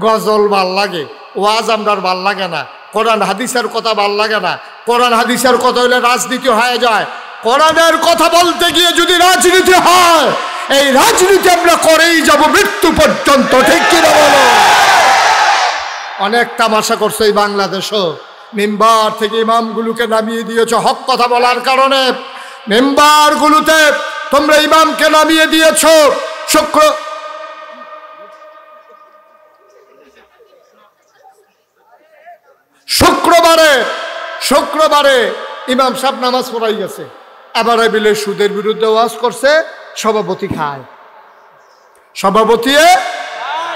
গজল ভাল লাগে, ওয়াজ আমরার ভাল লাগে না, কোরআন হাদিসের কথা ভাল লাগে না। কোরআন হাদিসের কথা হইলে রাজনীতি হয়ে যায়। কোরআনের কথা বলতে গিয়ে যদি রাজনীতি হয়, এই রাজনীতি আমরা করেই যাব মৃত্যু পর্যন্ত, ঠিক কিনা বলো? অনেক তামাশা করছে এই বাংলাদেশও। মেম্বার থেকে ইমামগুলোকে নামিয়ে দিয়েছ হক কথা বলার কারণে। মেম্বারগুলোতে তোমরা ইমামকে নামিয়ে দিয়েছ। শুক্রবারে ইমাম সাহেব নামাজ পড়াই গেছে, এবারে বিলে সুদের বিরুদ্ধে ওয়াজ করছে, সভাপতি খায়।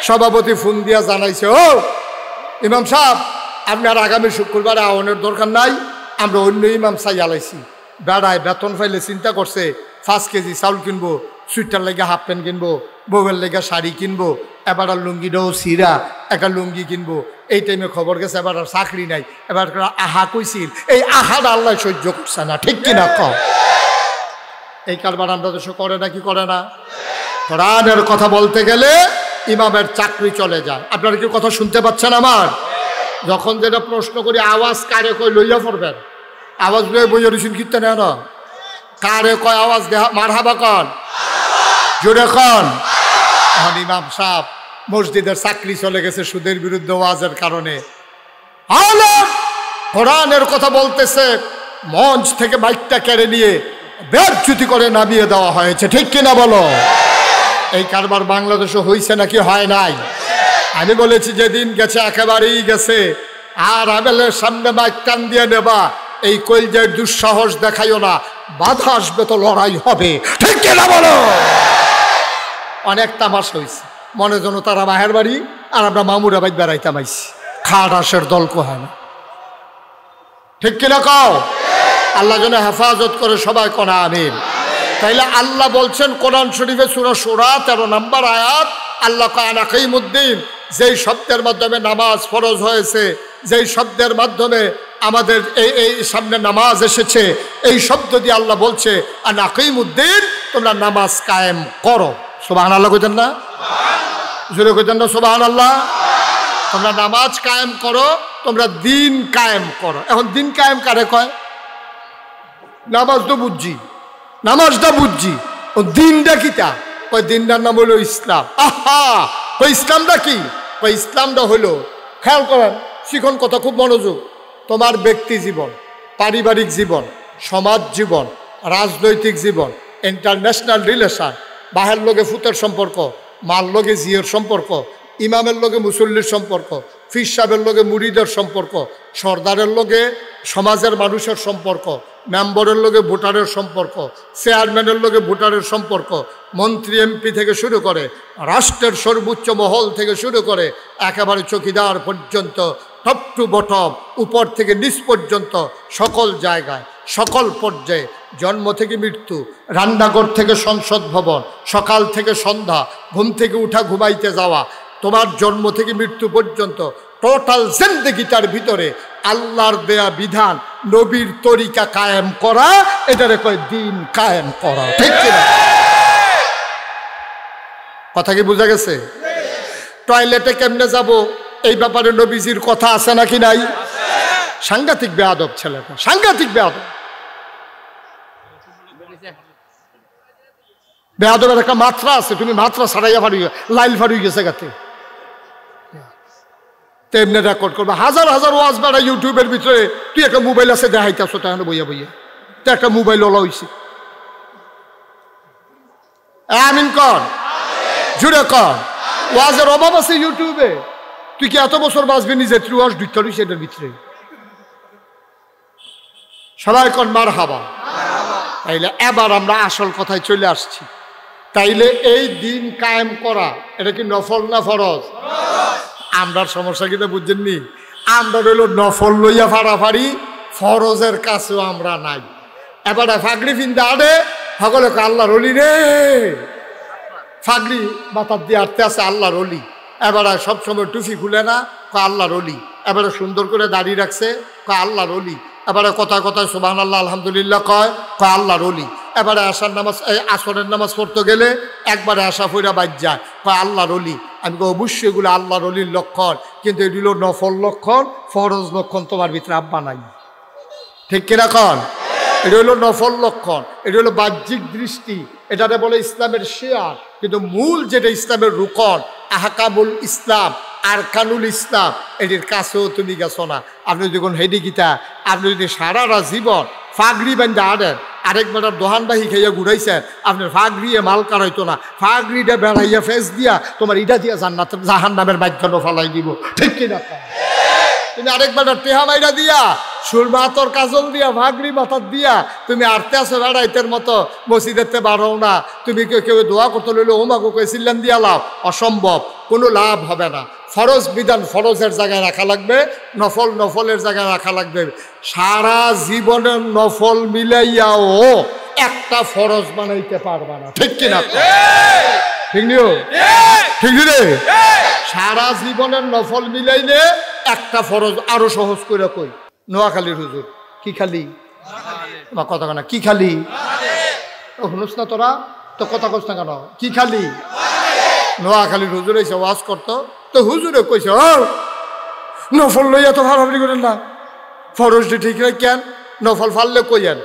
সভাপতি ফোন দিয়া জানাইছে, ও ইমাম সাহেব আপনার আগামী শুক্রবারে আওয়ানোর দরকার নাই, আমরা অন্য ইমাম চাই আলাইছি। বেড়ায় বেতন পাইলে চিন্তা করছে 5 কেজি চাউল কিনবো, সুইটার লেগে হাফ প্যান্ট কিনবো, বউয়ের লেগে শাড়ি কিনবো, এবার আর লুঙ্গিটাও সিরা একটা লুঙ্গি কিনবো। এই টাইমে খবর গেছে এবার আর চাকরি নাই, এবার আহা কইছিল, এই আহার আল্লাহ সহ্য করছে না, ঠিক কিনা কও? এই কারবার আমরা দেশে করে না, কি করে না? কোরআনের কথা বলতে গেলে ইমামের চাকরি চলে যায়। আপনারা কি কথা শুনতে পাচ্ছেন আমার? যখন যেটা প্রশ্ন করি আওয়াজ কারে কই লইয়া পড়বেন, আওয়াজ লইয়া বইয়া রইছেন কীর্তন না, কারে কয় আওয়াজ দেহা মারহাবা কন, জোরে কন। এখন ইমাম সাহেব মসজিদের চাকরি চলে গেছে সুদের বিরুদ্ধে ওয়াজের কারণে। আলেম কোরআনের কথা বলতেছে, মঞ্চ থেকে মাইকটা কেড়ে নিয়ে বেজ্জতি করে নামিয়ে দেওয়া হয়েছে, ঠিক কিনা বলো? এই কারবার বাংলাদেশে হয়েছে নাকি হয় নাই? আমি বলেছি যেদিন গেছে একেবারেই গেছে। আর আবেলের সামনে মাইক টান দিয়ে নেবা, এই কলজের দুঃসাহস দেখাইও না, বাধা আসবে তো লড়াই হবে, ঠিক কিনা বলো? অনেক তামাশা হয়েছে, মনে যেন তারা বাহের বাড়ি আর আমরা মামুরা বাইক বেড়াইতাম আইছি, খাট আসের দল কোহায় না, ঠিক কিনা কও? আল্লাহ যেন হেফাজত করে, সবাই কোনা আমিন। তাইলে আল্লাহ বলছেন কোরআন শরীফে সূরা শূরা 13 নম্বর আয়াত, আল্লাহ কান আকিমুদ্দিন, যেই শব্দের মাধ্যমে নামাজ ফরজ হয়েছে, যেই শব্দের মাধ্যমে আমাদের এই সামনে নামাজ এসেছে, এই শব্দ দিয়ে আল্লাহ বলছে আন আকিমুদ্দিন, তোমরা নামাজ কায়েম করো। সুবহানাল্লাহ কইতেন না? জোরে কইতেন না সুবহানাল্লাহ? তোমরা নামাজ কায়েম করো, তোমরা দিন কায়েম করো। এখন দিন কায়েম কারে কয়? নামাজ তো বুঝছি, নামাজটা বুঝছি, ও দিনটা কিটা? ওই দিনটার নাম হলো ইসলাম। আহা, ওই ইসলামটা কি? ওই ইসলামটা হলো, খেয়াল করেন, শিখন কথা খুব মনোযোগ, তোমার ব্যক্তি জীবন, পারিবারিক জীবন, সমাজ জীবন, রাজনৈতিক জীবন, ইন্টারন্যাশনাল রিলেশন, বাহের লোকে ফুতের সম্পর্ক, মার লোকে জিয়ের সম্পর্ক, ইমামের লোকে মুসল্লির সম্পর্ক, ফির সাহেবের লোকে মুরিদের সম্পর্ক, সর্দারের লোকে সমাজের মানুষের সম্পর্ক, মেম্বরের লোকে ভোটারের সম্পর্ক, চেয়ারম্যানের লোকে ভোটারের সম্পর্ক, মন্ত্রী এমপি থেকে শুরু করে রাষ্ট্রের সর্বোচ্চ মহল থেকে শুরু করে একেবারে চৌকিদার পর্যন্ত, টপ টু বটম, উপর থেকে নিচ পর্যন্ত, সকল জায়গায়, সকল পর্যায়ে, জন্ম থেকে মৃত্যু, রান্নাঘর থেকে সংসদ ভবন, সকাল থেকে সন্ধ্যা, ঘুম থেকে উঠা ঘুমাইতে যাওয়া, তোমার জন্ম থেকে মৃত্যু পর্যন্ত টোটাল জিন্দেগিটার ভিতরে আল্লাহর দেয়া বিধান, নবীর তরিকা কায়েম করা, এটারে কয় দিন কায়েম করা, ঠিক কিনা? কথা কি বোঝা গেছে? টয়লেটে কেমনে যাব, এই ব্যাপারে নবীজির কথা আছে নাকি নাই? সাংঘাতিক বেয়াদব ছেলেটা, সাংঘাতিক বেয়াদব। বেয়াদবের একটা মাত্রা আছে, তুমি মাত্রা ছাড়াইয়া ফাড়ি, লাইল ফাড়ি গেছে গাতে, তেমনি রেকর্ড করবে। হাজার হাজার ওয়াজ বেড়া ইউটিউবের ভিতরে, তুই একটা মোবাইল আছে দেখাইতেছ, তাহলে বইয়া বইয়া তো একটা মোবাইল ওলা হয়েছে। আমিন কর, জুড়ে কর। ওয়াজের অভাব আছে ইউটিউবে, তুই কি এত বছর বাঁচবি নিজে তুই ওয়াজ ঢুকতে রইছে এটার ভিতরে? সবাই কর মারহাবা। তাইলে এবার আমরা আসল কথায় চলে আসছি। তাইলে এই দিন কায়েম করা এটা কি নফল না ফরজ? আমরা সমস্যা কিন্তু বুঝছেননি, আমরা রইল নফল লইয়া ফাড়াফাড়ি, ফরজের কাছেও আমরা নাই। এবার ফাগড়ি ফিন্দা আড়ে সকলে আল্লাহর অলি রে, ফাগড়ি মাথার দিয়ে আটতে আছে আল্লাহর অলি। এবার সবসময় টুফি খুলে না, আল্লাহর অলি। এবারে সুন্দর করে দাঁড়িয়ে রাখছে, আল্লাহর অলি। এবারে কথায় কথায় সুবহানাল্লাহ আলহামদুলিল্লাহ কয় আল্লাহর অলি। এবারে আশার নামাজ, আসরের নামাজ পড়তে গেলে একবারে আশা ফইরা বাদ যায়, আল্লাহর অলি। আমি অবশ্যই এগুলো আল্লাহর অলির লক্ষণ, কিন্তু এগুলো নফল লক্ষণ, ফরজ লক্ষণ তোমার ভিতরে আব্বা নাই। ঠিক কিনা কন? এটা হলো নফল লক্ষণ, এটা হলো বাহ্যিক দৃষ্টি, এটাতে বলে ইসলামের শেয়ার। কিন্তু মূল যেটা ইসলামের রুকন, আহকামুল ইসলাম, আরকানুল ইসলাম, এটির কাছেও তুমি গেছো না। আপনি যখন হেডি গীতা, আপনি যদি সারারা জীবন ফাগড়ি বান্ধা আনেন, আরেক বেটার দোহানবাহী খাইয়া ঘুরাইছেন, আপনার ফাগড়িয়ে মাল কারাইতো না, ফাগড়িটা বেড়াইয়া ফেস দিয়া তোমার ইটা দিয়া জাহান নামের মাধ্যমে ফালাই দিব। ঠিক কিনা? তুমি আরেক বেটার টেহা মাইরা দিয়া, সুরমা তোর কাজল দিয়া, ভাগড়ি মাথার দিয়া তুমি আরতে আসো বেড়াইতের মতো, মসজিদেতে বাড়াও না। তুমি কেউ দোয়া করতে লইলে ওমাকে কইছিলেন দিয়া লাভ, অসম্ভব, কোনো লাভ হবে না। ফরজ বিধান ফরজের জায়গায় রাখা লাগবে, নফল নফলের জায়গায় রাখা লাগবে। সারা জীবনের নফল মিলাইয়াও একটা ফরজ বানাইতে পারবা না। ঠিক কিনা? ঠিক নিও, ঠিক রে? সারা জীবনের নফল মিলাইলে একটা ফরজ আরো সহজ করে কই, নোয়াখালীর হুজুর কি খালি তোমার কথা কেন? কি খালি শুনুস না তোরা তো কথা কস না কেন? কি খালি? নোয়াখালীর হুজুর এসে ওয়াজ করতো, তো হুজুরে কইছে নফল লইয়া তো ফাড়াফাড়ি করেন না, ফরজটি ঠিক রাখেন, নফল ফাললে কইয়েন,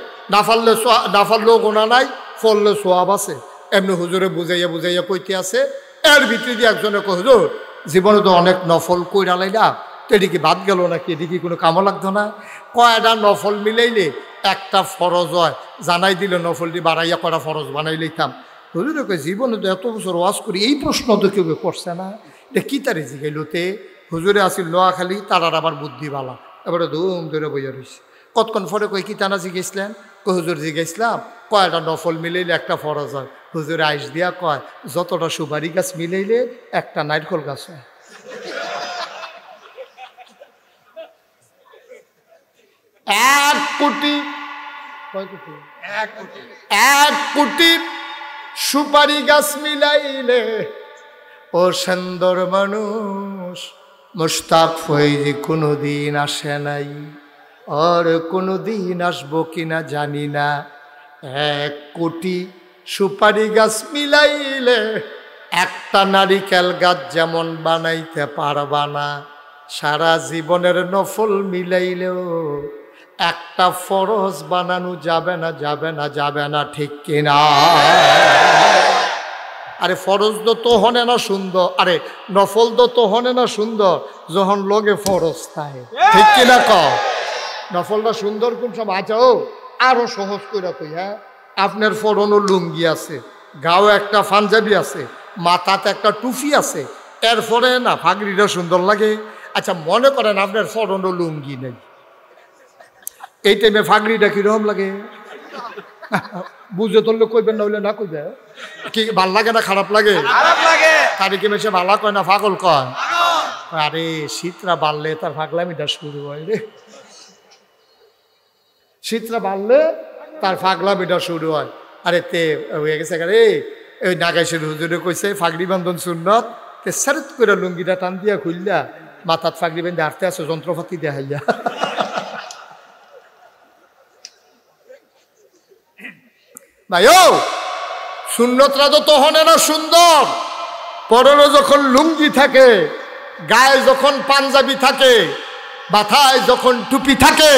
না ফাললেও গোনা নাই, ফললে সোয়াব আছে। এমনি হুজুরে বুঝাইয়া বুঝাইয়া কইতে আছে। এর ভিতরে দিয়ে একজনে কই, হুজুর জীবনে তো অনেক নফল কইরা লাইলা, তো এদিকে বাদ গেল নাকি? এদিকে কোনো কামও লাগতো না? কয়টা নফল মিলাইলে একটা ফরজ হয়, জানাই দিলে নফলটি বাড়াইয়া করা ফরজ বানাই লইতাম। হুজুরে কই জীবনে তো এত বছর ওয়াজ করি, এই প্রশ্ন তো কেউ করছে না, এটা কি তারে জিগাইলোতে? হুজুরে আসিল নোয়াখালী, তারার আবার বুদ্ধিবালা, এবারে ধুম ধরে বইয়া রয়েছে। কতক্ষণ পরে কই কি টানা জিগেছিলেন? কই হুজুর জিগেছিলাম কয়টা নফল মিলাইলে একটা ফরজ হয়। হুজুরে আইস দিয়া কয়, যতটা সুপারি গাছ মিলাইলে একটা নারকল গাছ হয়। এক কোটি সুপারি গাছ মিলাইলে ও সুন্দর মানুষ মুশতাক ফৈজি কোনোদিন আসে নাই, আর কোনোদিন আসবো কিনা জানি না। 1 কোটি সুপারি গাছ মিলাইলে একটা নারিকেল গাছ যেমন বানাইতে পারবা না, সারা জীবনের নফল মিলাইলেও একটা ফরজ বানানো যাবে না, যাবে না, যাবে না। ঠিক কিনা? আরে ফরজ তো হনে না সুন্দর, আরে নফল তো হনে না সুন্দর যখন লগে ফরজ থাকে। ঠিক কিনা? নফলটা সুন্দর কোন সব? আচ্ছা ও আরো সহজ করে কই, হ্যাঁ আপনার ফরনো লুঙ্গি আছে, গাও একটা পাঞ্জাবি আছে, মাথাতে একটা টুপি আছে, এরপরে না ফাগড়িটা সুন্দর লাগে। আচ্ছা মনে করেন আপনার ফরনো লুঙ্গি নেই, এই টাইমে ফাগড়িটা কিরকম লাগে? বুঝে ধরলে কইবেন, না হইলে না কইবে। কি ভাল লাগে না খারাপ লাগে? তারিখে মেশে ভালো কয় না পাগল কয়? আরে শীতরা বাড়লে তার ফাগলামিটা শুরু হয় রে, শীতরা বাড়লে তার ফাগলামিটা শুরু হয়। আরে তে হয়ে গেছে রে, ওই নাগাইশের হুজুরে কইছে ফাগড়ি বান্ধন সুন্নত, তে সারত করে লুঙ্গিটা টান দিয়া খুললা মাথাত ফাগড়ি বেঁধে হাঁটতে আসো, যন্ত্রপাতি দেখাইয়া। ভাই ও সুন্নতরা তো তহনে না সুন্দর, পরনে যখন লুঙ্গি থাকে, গায়ে যখন পাঞ্জাবি থাকে, মাথায় যখন টুপি থাকে,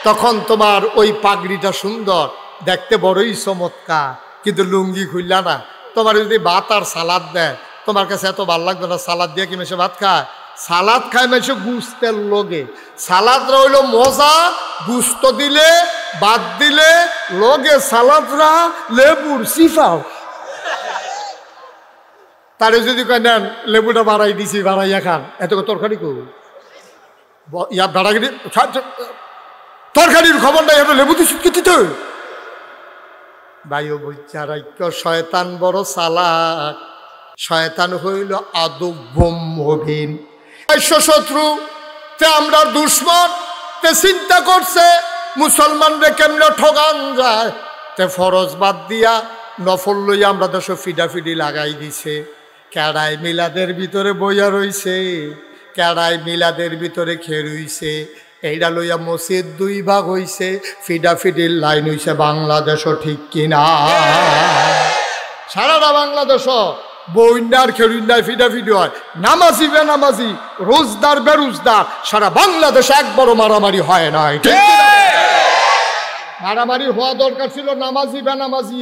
তখন তোমার ওই পাগড়িটা সুন্দর দেখতে, বড়ই চমৎকার। কিন্তু লুঙ্গি খুললা না, তোমার যদি ভাত আর সালাদ দেয়, তোমার কাছে এত ভালো লাগবে না। সালাদ দিয়ে কি মেশে ভাত খায়? সালাদ খায় মেশে গুস্তের লগে। সালাদ রইল মজা, গুস্ত দিলে ভাত দিলে লগে সালাদরা লেবুর সিফাও। তারে যদি কয় নেন লেবুটা বাড়াই দিছি, বাড়াইয়া খান, এত তরকারি কো ইয়া বাড়াই তরকারির খবর নাই, লেবু দিচ্ছি তো ভাইও বৈচারাক্য শয়তান বড় চালাক, শয়তান হইল আদব্যম মবিন। শত্রু তে আমরা দুশ্মন তে চিন্তা করছে মুসলমানরে কেমনে ঠগান যায়, তে ফরজ বাদ দিয়া নফল লইয়া আমরা দেশ ফিডাফিডি লাগাই দিছে। কেড়াই মিলাদের ভিতরে বইয়া রইছে, কেড়াই মিলাদের ভিতরে খেয়ে রইছে। এইটা লইয়া মসজিদ দুই ভাগ হইছে, ফিডাফিডির লাইন হইছে বাংলাদেশ, ঠিক কিনা? সারাটা বাংলাদেশ বইন্ডার খেরুন্ডার ফিডাফিডি হয়, নামাজি বেনামাজি, রোজদার বেরোজদার, সারা বাংলাদেশে একবারও মারামারি হয় নাই, ঠিক কিনা? মারামারি হওয়া দরকার ছিল নামাজি বেনামাজি,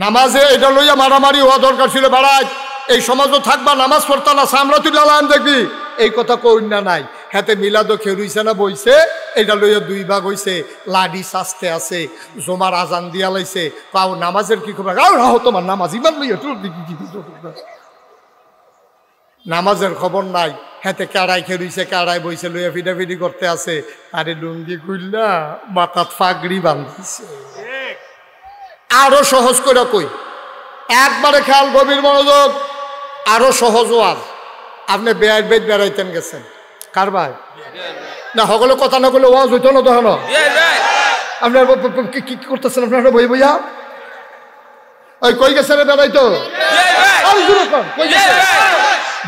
নামাজে এটা লইয়া মারামারি হওয়া দরকার ছিল। বেড়ায় এই সমাজও থাকবা, নামাজ পড়তা না, সামরা তুই লালাম দেখবি, এই কথা কইনা নাই। হাতে মিলাদও খেরুইছে না বইছে, এটা লইয়া দুই ভাগ হইছে, লাডি শাস্তে আছে, জমার আজান দিয়া লাইছে, পাও নামাজের কি খবর? রাহো তোমার নামাজ ইমান লইয়া তোর নামাজের খবর নাই। হাতে কাড়াই খেরুইছে, কাড়াই বইছে লইয়া ফিডাফিডি করতে আছে, আরে লুঙ্গি খুললা মাথাত ফাগড়ি বান্ধিছে। আরো সহজ করে কই, একবারে খেয়াল, গভীর মনোযোগ, আরো সহজ ওয়াজ। আপনি বেয়ার বেদ বেড়াইতেন গেছেন, কার ভাই না সকলে কথা না বলে ওয়াজ হইতো না তখন? আপনার কি করতেছেন আপনার বই বইয়া? ওই কই গেছেন বেড়াইতো?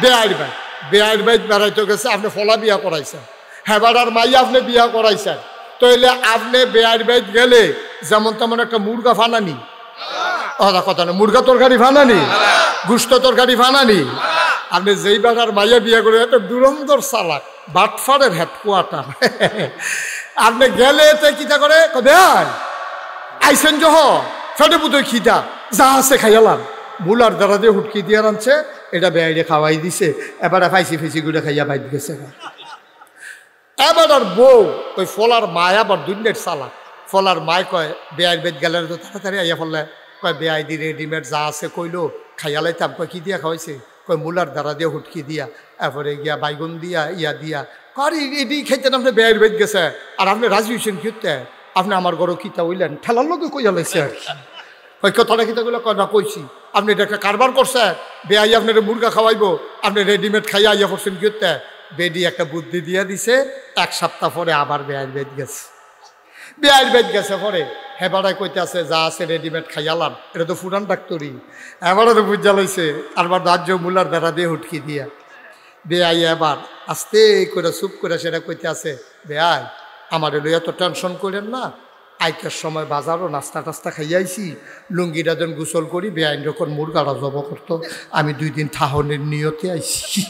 বেয়ার ভাই, বেয়ার বেদ বেড়াইতে গেছে, আপনি ফলা বিয়া করাইছেন, হেবাড়ার মাইয়া আপনি বিয়া করাইছেন, তাইলে আপনি বেয়ার বেদ গেলে যেমন তেমন একটা মুরগা ফানানি, কথা না, মুরগা তরকারি ফানানি, গুস্ত তরকারি ফানানি। আপনি যেই বেটার মাইয়া বিয়া করে একটা দুরন্দর চালাক, বাটফারের হেডকোয়ার্টার, আপনি গেলে এতে কিতা করে আইসেন জহ ফেটে পুতো খিদা যা আছে খাইয়ালাম, মুলার দ্বারা দিয়ে হুটকি দিয়ে আনছে, এটা বেয়াইরে খাওয়াই দিছে, এবার ফাইসি ফিসি গুলো খাইয়া বাইর গেছে। এবার আর বউ ওই ফলার মায় আবার দুনিয়ার চালাক, ফলার মায় কয় বেয়াই বেদ গেলে তো তাড়াতাড়ি আইয়া ফলে কয় বেয়াই দি রেডিমেড যা আছে কইলো খাইয়ালাইতাম, কয় কি দিয়া খাওয়াইছে, কয় মুলার দ্বারা দিয়ে হুটকি দিয়া, এরপরে গিয়া বাইগুন দিয়া ইয়া দিয়া, কারি এটি খাইতেন আপনি বেয়ার বেদ গেছে, আর আপনি রাজি হয়েছেন কিতে, আপনি আমার ঘরও কিতা হইলেন, ঠেলার লোকে কইয়া লাইছে আর কি। ওই কথাটা কিতা কইলা, কয় না কইছি, আপনি এটা একটা কারবার করছেন, বেয়াই আপনার মুরগা খাওয়াইবো, আপনি রেডিমেড খাইয়া ইয়া করছেন কিতে। বেডি একটা বুদ্ধি দিয়া দিছে, এক সপ্তাহ পরে আবার বেয়ার বেদ গেছে, বেয়ার বেদ গেছে পরে হেবাড়ায় কইতে আছে যা আছে রেডিমেড খাইয়ালাম, এটা তো ফুরান ডাক্তারি, এবারও তো বুঝা লইছে, আরবার রাজ্য মুলার দ্বারা দিয়ে হুটকি দিয়া। বেয়াই এবার আস্তে করে চুপ করে সেটা কইতে আছে, বেয়াই আমার এলো এত টেনশন করেন না, আইটার সময় বাজারও নাস্তা টাস্তা খাইয়াইছি, লুঙ্গিটা যেন গোসল করি, বেআইন যখন মুরগাটা জব করতো, আমি 2 দিন থাহনের নিয়তে আইছি।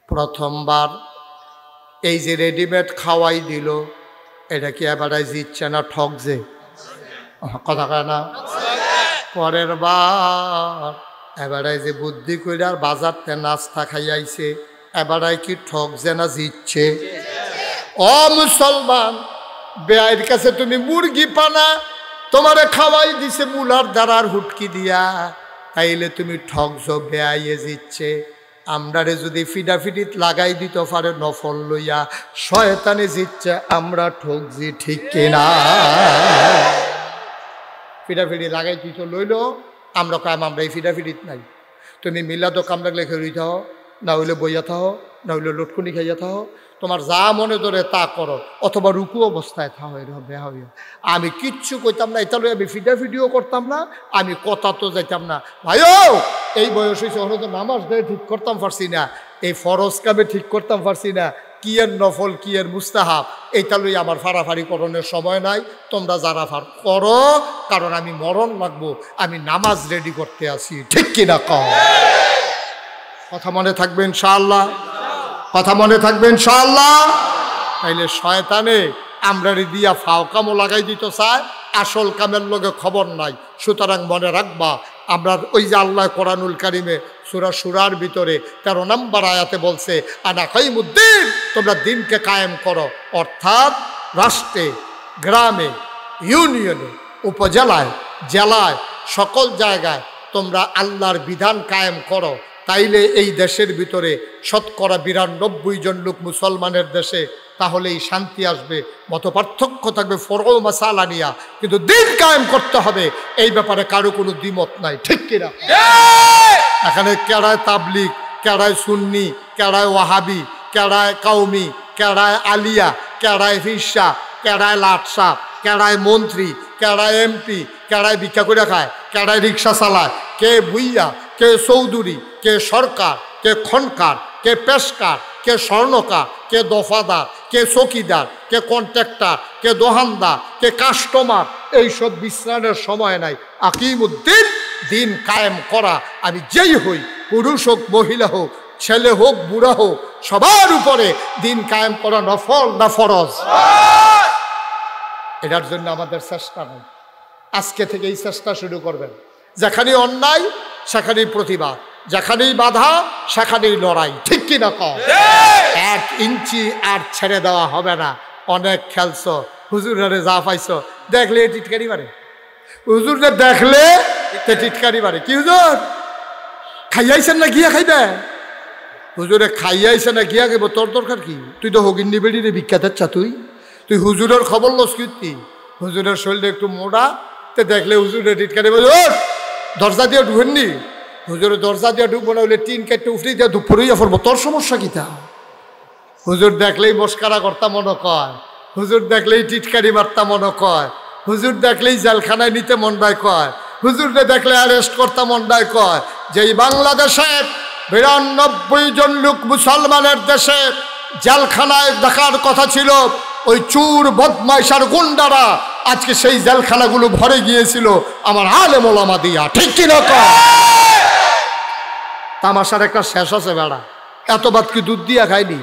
প্রথমবার এই যে রেডিমেড খাওয়াই দিল, এটা কি এবারে জিতছে না ঠকছে? কথা কয় না? পরের বার এবারে যে বুদ্ধি করে আর বাজারতে নাস্তা খাইয়াইছে, এবারে কি ঠকছে না জিতছে? ও মুসলমান, বেআইর কাছে তুমি মুরগি পানা, তোমারে খাওয়াই দিছে মুলার দ্বারার হুটকি দিয়া, তাইলে তুমি ঠকছো, বেআইয়ে জিতছে। আমরারে যদি ফিডাফিডিত লাগাই দিত পারে নফল লইয়া, শয়তানে জিতছে, আমরা ঠকছি, ঠিক কিনা? ফিডাফিডি লাগাই দিত লইল, আমরা কাম আমরা এই ফিডাফিডিত নাই, তুমি মিলাদো কাম লাগলে খেয়ে থাও, না হইলে বইয়া থাও, না হইলে লটকুনি খাইয়া থাও, তোমার যা মনে ধরে তা করো, অথবা রুকু অবস্থায় থাও, এরকম বেহা হইয়া। আমি কিচ্ছু কইতাম না, এটা লই আমি ফিডাফিডিও করতাম না, আমি কথা তো যাইতাম না। ভাইও এই বয়স হয়েছে, ওখানে তো নামাজ দেয় ঠিক করতাম পারছি না, এই ফরজ কামে ঠিক করতাম পারছি না, কি এর নফল কি এর মুস্তাহাব, এইটা লই আমার ফাড়াফাড়ি করণের সময় নাই। তোমরা যারা করো, কারণ আমি মরণ লাগবো, আমি নামাজ রেডি করতে আসি, ঠিক কিনা কও? কথা মনে থাকবে ইনশাআল্লাহ, কথা মনে থাকবে ইনশাআল্লাহ। তাইলে শয়তানে আমরা দিয়া ফাও কামও লাগাই দিত চায়, আসল কামের লগে খবর নাই। সুতরাং মনে রাখবা, আমরা ওই যে আল্লাহ কোরআনুল কারিমে সূরা শুরার ভিতরে 13 নম্বর আয়াতে বলছে, আনা কাইমুদ্দিন, তোমরা দিনকে কায়েম করো, অর্থাৎ রাষ্ট্রে, গ্রামে, ইউনিয়নে, উপজেলায়, জেলায়, সকল জায়গায় তোমরা আল্লাহর বিধান কায়েম করো, তাইলে এই দেশের ভিতরে শতকরা 92 জন লোক মুসলমানের দেশে, তাহলেই শান্তি আসবে। মতপার্থক্য থাকবে ফরও মাসালা নিয়া, কিন্তু দিন কায়েম করতে হবে, এই ব্যাপারে কারো কোনো দ্বিমত নাই, ঠিক কিনা? এখানে কেড়ায় তাবলিগ, কেড়ায় সুন্নি, কেড়ায় ওয়াহাবি, কেড়ায় কাউমি, কেড়ায় আলিয়া, কেড়ায় ফিরসা, কেড়ায় লাটসা, কেড়ায় মন্ত্রী, কেড়ায় এমপি, কেড়ায় ভিক্ষা করে খায়, কেড়ায় রিক্সা চালায়, কে ভুইয়া, কে চৌধুরী, কে সরকার, কে খনকার, কে পেশকার, কে স্বর্ণকার, কে দফাদার, কে চকিদার, কে কন্ট্রাক্টর, কে দোহানদার, কে কাস্টমার, এইসব বিশ্রামের সময় নাই। আকিমুদ্দিন, দিন কায়েম করা, আমি যেই হই, পুরুষ হোক মহিলা হোক, ছেলে হোক বুড়া হোক, সবার উপরে দিন কায়েম করা নফল না ফরজ? এটার জন্য আমাদের চেষ্টা নেই। আজকে থেকে এই চেষ্টা শুরু করবেন। যেখানে অন্যায় সেখানেই প্রতিবাদ, যেখানেই বাধা সেখানেই লড়াই, ঠিক কিনা কও? 1 ইঞ্চি আর ছেড়ে দেওয়া হবে না। অনেক খেলছ, হুজুরে যা পাইছো দেখলে টিটকারি মারে, হুজুরে দেখলে টিটকারি মারে। কি হুজুর খাইয়াইছেন না গিয়া খাইবে? হুজুরে খাইয়াইছে না গিয়া খাইব, তোর দরকার কি? তুই তো হগিন্নি বেড়িরে বিখ্যাত চা, তুই হুজুরের খবর লস কীর্তি। হুজুরের শরীরে একটু মোড়া, তো দেখলে হুজুরে টিটকারি বলে, ও দরজা দিয়ে ঢুকেননি? হুজুরে দরজা দিয়ে ঢুকবো না, হলে টিন কেটে উফরি দিয়ে দুপুরেই পড়বো, তোর সমস্যা কি? তা হুজুর দেখলেই মস্কারা করতা মনে কয়, হুজুর দেখলেই টিটকারি মারতা মনে কয়, হুজুর দেখলেই জেলখানায় নিতে মনটায় কয়, হুজুরকে দেখলে অ্যারেস্ট করতা মনটায় কয়। যেই বাংলাদেশের 92 জন লোক মুসলমানের দেশে জেলখানায় দেখার কথা ছিল, ওই চুর বদমাইশার গুন্ডারা আজকে সেই জেলখানাগুলো ভরে গিয়েছিল আমার আলেম ওলামা দিয়া, ঠিক কিনা কয়? তামাশার একটা শেষ আছে বেড়া, এত বাদ কি দুধ দিয়া খাইনি?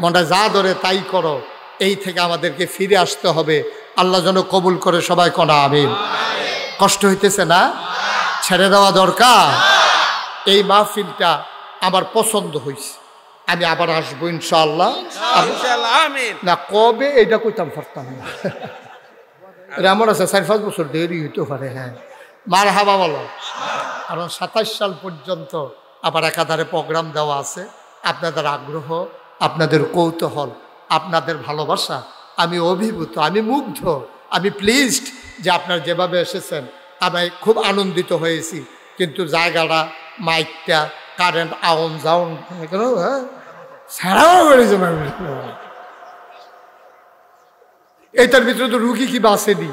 মনটা যা ধরে তাই করো। এই থেকে আমাদেরকে ফিরে আসতে হবে। আল্লাহ যেন কবুল করে, সবাই কনা আমিন। কষ্ট হইতেছে না? ছেড়ে দেওয়া দরকার। এই মাহফিলটা আমার পছন্দ হয়েছে, আমি আবার আসবো ইনশাআল্লাহ। না কবে এটা কইতাম পারতাম না, এমন আছে 4-5 বছর দেরি হইতে পারে। হ্যাঁ, মার হাবা বলো। কারণ 27 সাল পর্যন্ত আবার একাধারে প্রোগ্রাম দেওয়া আছে। আপনাদের আগ্রহ, আপনাদের কৌতূহল, আপনাদের ভালোবাসা, আমি অভিভূত, আমি মুগ্ধ, আমি প্লিজড যে আপনারা যেভাবে এসেছেন, আমি খুব আনন্দিত হয়েছি। কিন্তু জায়গাটা, মাইকটা, কারেন্ট আউন জাউন ছাড়াও বেড়েছে। এইটার ভিতরে তো রুগী কি বাঁচেনি,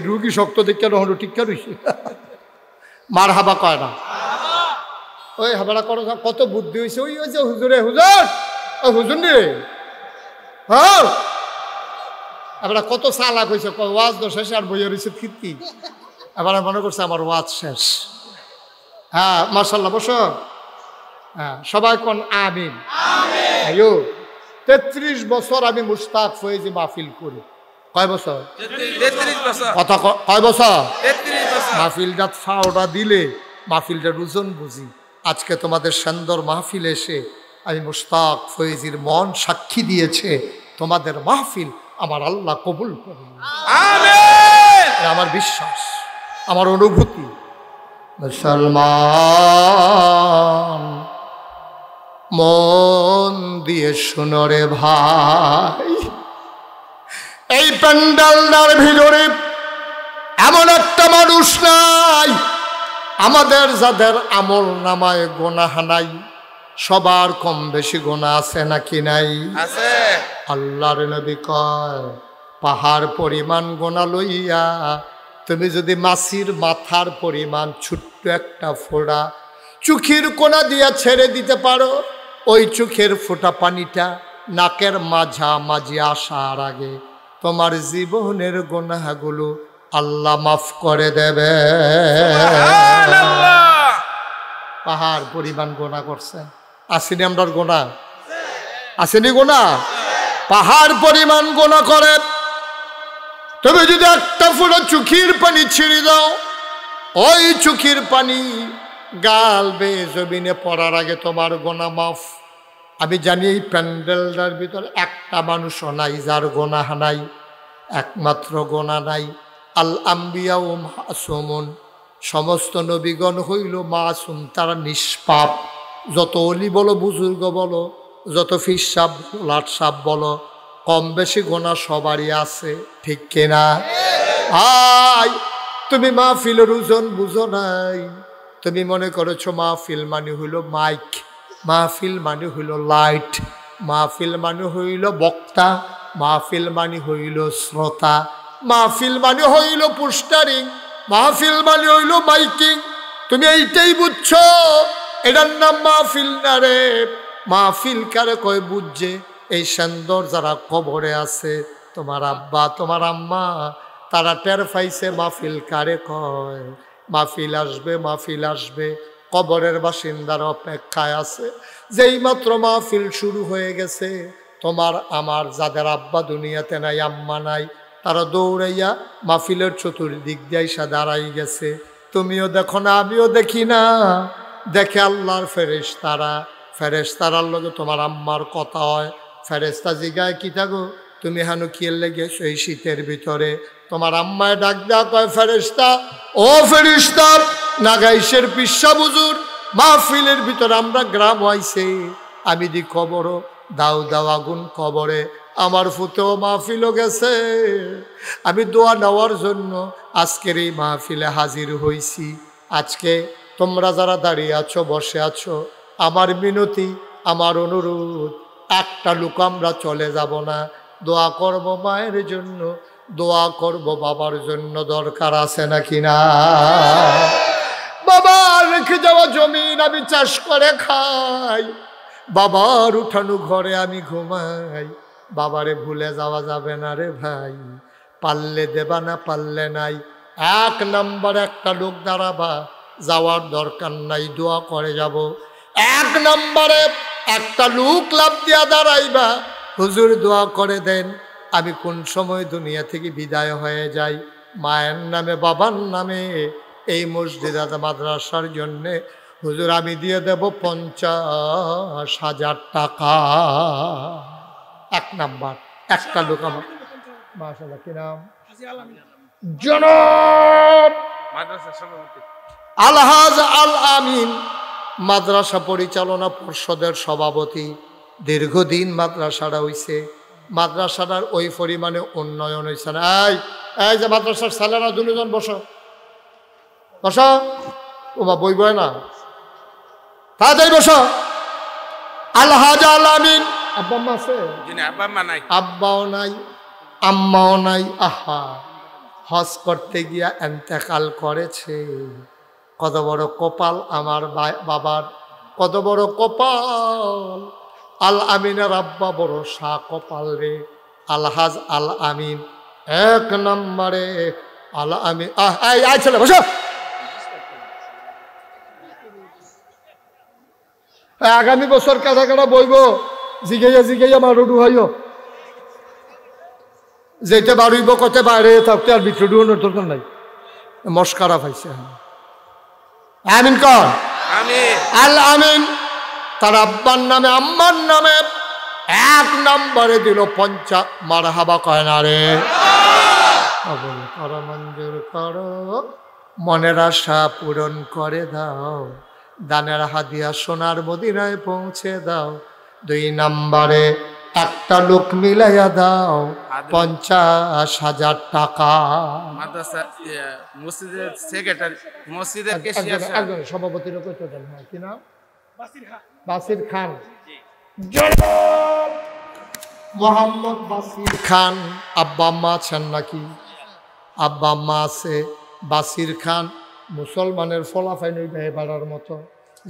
রুগী শক্ত দেখে রহন টিকা রয়েছে, মার হাবা কয় না। ওই হাবাটা করো, কত বুদ্ধি হয়েছে। ওই যে হুজুরে, হুজুর ও হুজুর রে, হ্যাঁ এবার কত চালাক হয়েছে। ওয়াজ তো শেষে আর বইয়ের হয়েছে কীর্তি, এবার মনে করছে আমার ওয়াজ শেষ। হ্যাঁ মাশাআল্লাহ, বসো। হ্যাঁ সবাই কোন আমিন। 33 বছর আমি মুশতাক ফয়েজি মাহফিল করি। কয় বছর? 33 বছর। কথা কয় বছর? 33 বছর। মাহফিলটা ফাওটা দিলে মাহফিলটা রুজন বুঝি। আজকে তোমাদের সুন্দর মাহফিল এসে আমি মুশতাক ফয়েজির মন সাক্ষী দিয়েছে, তোমাদের মাহফিল আমার আল্লাহ কবুল করুন, আমিন। আমার বিশ্বাস, আমার অনুভূতি। মুসলমান মন দিয়ে শুনো রে ভাই, এই প্যান্ডেলটার ভিতরে এমন একটা মানুষ নাই আমাদের যাদের আমল নামায় গোনাহ নাই। সবার কম বেশি গোনা আছে নাকি নাই? আছে। আল্লাহর নবী কয়, পাহাড় পরিমাণ গোনা লইয়া তুমি যদি মাছির মাথার পরিমাণ ছোট্ট একটা ফোঁটা চোখের কোনা দিয়া ছেড়ে দিতে পারো, ওই চোখের ফোঁটা পানিটা নাকের মাঝামাঝি আসার আগে তোমার জীবনের গোনাগুলো আল্লাহ মাফ করে দেবে। পাহাড় পরিমাণ গোনা করছে, আসেনি আমরা গোনা? আসেনি গোনা? পাহাড় পরিমাণ গোনা করে। তবে যদি একটা ফোঁটা চোখের পানি ছেড়ে দাও, ওই চোখের পানি গাল বেয়ে জমিনে পড়ার আগে তোমার গোনা মাফ। আমি জানি এই প্যান্ডেলটার ভিতরে একটা মানুষও নাই যার গোনাহ নাই, একমাত্র গোনা নাই। আল আম্বিয়া ও মাসুমুন, সমস্ত নবীগণ হইল মাসুম, তারা নিষ্পাপ। যত অলি বলো বুজুর্গ বলো, যত ফির সাপ লাট সাপ বলো, কম বেশি গোনা সবারই আছে, ঠিক কিনা? আয় তুমি মাহফিলের ওজন বুঝো নাই। তুমি মনে করেছো মাহফিল মানে হইল মাইক, মাহফিল মানে হইল লাইট, মাহফিল মানে হইল বক্তা, মাহফিল মানে হইল শ্রোতা, মাহফিল মানে হইল পোস্টারিং, মাহফিল মানে হইল মাইকিং। তুমি এইটাই বুঝছো, এটার নাম মাহফিল না রে। মাহফিল কারে কয় বুঝছে? এই সুন্দর যারা কবরে আছে, তোমার আব্বা তোমার আম্মা, তারা টের পাইছে মাহফিল কারে কয়। মাহফিল আসবে, মাহফিল আসবে, কবরের বাসিন্দার অপেক্ষায় আছে। যেই মাত্র মাহফিল শুরু হয়ে গেছে, তোমার আমার যাদের আব্বা দুনিয়াতে নাই, আম্মা নাই, তারা দৌড়াইয়া মাহফিলের চতুর্দিক দিয়ে এসে দাঁড়াই গেছে। তুমিও দেখো না, আমিও দেখি না, দেখে আল্লাহর ফেরেশতারা। ফেরেশতারার লগে তোমার আম্মার কথা হয়। ফেরেশতা জিগায়, কি থাকো তুমি হানু কিয়ে লেগেছো এই শীতের ভিতরে? তোমার আম্মায় ডাক দেওয়া কয়, ফেরেশতা, ও ফেরেশতা, নাগাইশের পিসা বুজুর মাহফিলের ভিতরে আমরা গ্রাম হইছে, আমি দি কবর দাও দাও আগুন কবরে, আমার ফুতেও মাহফিলও গেছে, আমি দোয়া নেওয়ার জন্য আজকের এই মাহফিলে হাজির হইছি। আজকে তোমরা যারা দাঁড়িয়ে আছো, বসে আছো, আমার মিনতি, আমার অনুরোধ, একটা লোক আমরা চলে যাব না। দোয়া করব মায়ের জন্য, দোয়া করব বাবার জন্য, দরকার আছে নাকি না? বাবা রেখে যাওয়া জমিন আমি চাষ করে খাই, বাবার উঠানো ঘরে আমি ঘুমাই, বাবারে ভুলে যাওয়া যাবে না রে ভাই। পারলে দেবা, না পারলে নাই। এক নম্বর একটা লোক দাঁড়াবা, যাওয়ার দরকার নাই, দোয়া করে যাব। এক নম্বরে একটা লোক লাভ দিয়া দাঁড়াইবা, হুজুর দোয়া করে দেন আমি কোন সময় দুনিয়া থেকে বিদায় হয়ে যাই, মায়ের নামে বাবার নামে এই মসজিদ মাদ্রাসার জন্যে হুজুর আমি দিয়ে দেব 50,000 টাকা। এক নাম্বার একটা লোক আমার, মাশাআল্লাহ, কি নাম? জনাব আলহাজ আল আমিন, মাদ্রাসা পরিচালনা পর্ষদের সভাপতি। দীর্ঘদিন মাদ্রাসাটা হইছে, মাদ্রাসাটার ওই পরিমাণে উন্নয়ন হয়েছে না। এই যে মাদ্রাসার ছেলেরা দুজন বসো, বসো, ওমা বই বয় না, তাড়াতাড়ি বসো। আলহাজ আল আমিন, আব্বা আম্মা আছে? আব্বাও নাই, আম্মাও নাই। আহা, হজ করতে গিয়া এন্তেকাল করেছে। কত বড় কপাল আমার বাবার, কত বড় কপাল। আল আমিনের আব্বা বড় শাহ কপাল রে। আলহাজ আল আমিন এক নম্বরে। আল আমিন ছেলে বসো। আগামী বছর কাটা কাটা বইব, জিগাইয়া জিগাইয়া মারু ডুহাইও, যেটা বাড়ইব কতে বাইরে থাকতে, আর ভিতরে ডুহানোর দরকার নাই। মস্কারা পাইছে। আমিন কর। আল আমিন তার আব্বার নামে আম্মার নামে এক নম্বরে দিল 50। মারহাবা কয় না রে? কবুল করো, মঞ্জুর করো, মনের আশা পূরণ করে দাও, দানের হাদিয়া সোনার মদিনায় পৌঁছে দাও। 2 নম্বরে একটা লোক মিলাইয়া দাও 50,000 টাকা। সভাপতির কি নাম? বাসির খান, মোহাম্মদ বাসির খান। আব্বা আম্মা আছেন নাকি? আব্বা আম্মা আছে। বাসির খান মুসলমানের ফলাফাই নই বেড়ার মতো,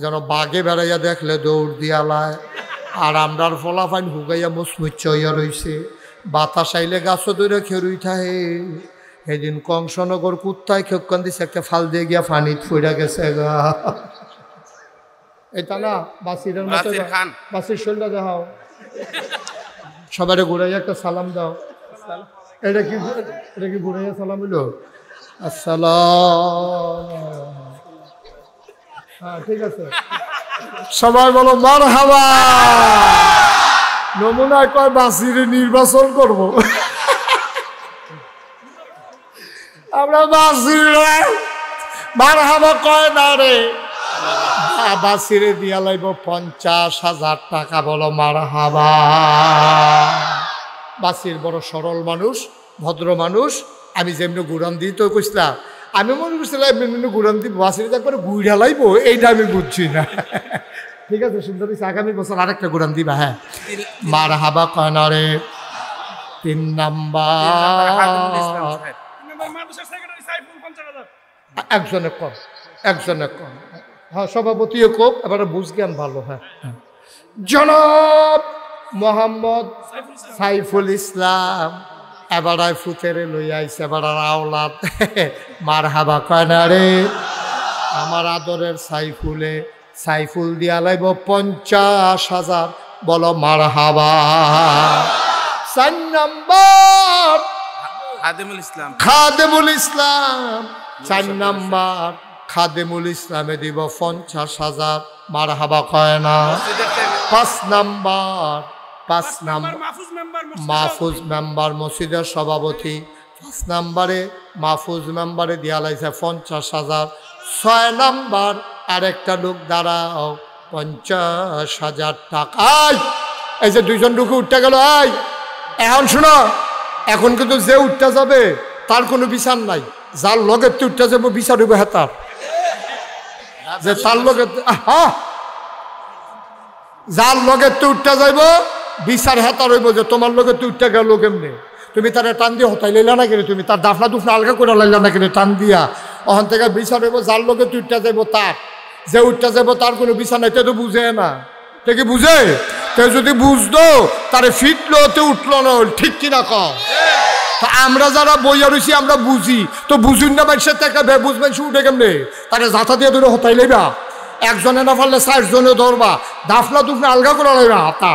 যেন বাঘে বেড়াইয়া দেখলে দৌড় দিয়ালায়। আর আমরার ফলাফাইন হুগাইয়া মুসমুচ্চ হইয়া রইছে। বাতাস আইলে গাছও দূরে খেরুই থাহে। সেদিন কংসনগর কুত্তায় খেকান দিছে, একটা ফাল দিয়ে গিয়া ফানিত ফুইরা গেছে গা। এটা না বাসিরের মতো। বাসির শরীরটা দেখাও, সবাই ঘুরাইয়া একটা সালাম দাও। এটা কি ঘুরাইয়া সালাম হইল? আসসালাম। হ্যাঁ ঠিক আছে, সবাই বলো মারহাবা। নমুনায় কয় বাসিরে নির্বাচন করব আমরা। বাসিরে মারহাবা কয় না রে, বাসিরে দিয়া লাইব 50,000 টাকা, বলো মারহাবা। বাসির বড় সরল মানুষ, ভদ্র মানুষ। আমি যেমনি গুড়ান দিই তো কইসলা, আমি মনে করছিলাম এমনি গুড়ান দিব, বাসিরে একবারে গুড়া লাইব, এইটা আমি বুঝছি না। ঠিক আছে, সুন্দর হয়েছে, আগামী বছর আরেকটা গুড়ান দিবা। হ্যাঁ, মারহাবা কয়নারে। 3 নাম্বার একজনে কম, একজনে কম। হ্যাঁ, সভাপতিও কম, এবারে বুঝজ্ঞান ভালো। হ্যাঁ, জনাব মোহাম্মদ সাইফুল ইসলাম এবারে ফুতেরে লই আইছে, এবারে আওলাদ। মারহাবা কয়নারে। আমার আদরের সাইফুলে, সাইফুল দিয়া লাইব 50,000, বলো মারহাবা। 4 নাম্বার
খাদেমুল ইসলাম,
খাদেমুল ইসলাম। 4 নাম্বার খাদেমুল ইসলামে দিব 50,000, মারহাবা কয় না। 5 নাম্বার মাহফুজ মেম্বার, মসজিদের সভাপতি। 5 নাম্বারে মাহফুজ মেম্বারে দিয়া লাইছে 50,000। 6 নাম্বার আরেকটা লোক দাঁড়াও, 50,000 টাকা। এই যে 2জন লোক উঠতে গেল। এখন শোনো, এখন কিন্তু যে উঠতে যাবে তার কোনো বিচার নাই, যার লগে তুই উঠতে যাবো বিচার হইব হেতার, যে তার লগে যার লগে তুই উঠতে যাইব বিচার হেতার হইব, যে তোমার লগে তুই উঠতে গেল কেমনি, তুমি তার টান দিয়ে হতাই লাইলা না কেন, তুমি তার দাফনা দুফনা আলগা করে লাইলা না কেন টান দিয়া। ওখান থেকে বিচার হইব যার লগে তুই উঠতে যাইব তার, যে উঠতে যাইব তার কোনো বিচার নাই। তো বুঝে না, তো কি বুঝে? তো যদি বুঝতো তারে ফিটলো, তো উঠলো না, ঠিক কিনা কও? তো আমরা যারা বইয়া রয়েছি আমরা বুঝি, তো বুঝুন না মানুষের একটা বেবুঝ মানুষ উঠে কেমনে, তারে জাথা দিয়ে ধরে হতাই লাইবা, একজনে না পারলে 4 জনে ধরবা, দাফনা দুফনা আলগা করে লাইবা হাতা।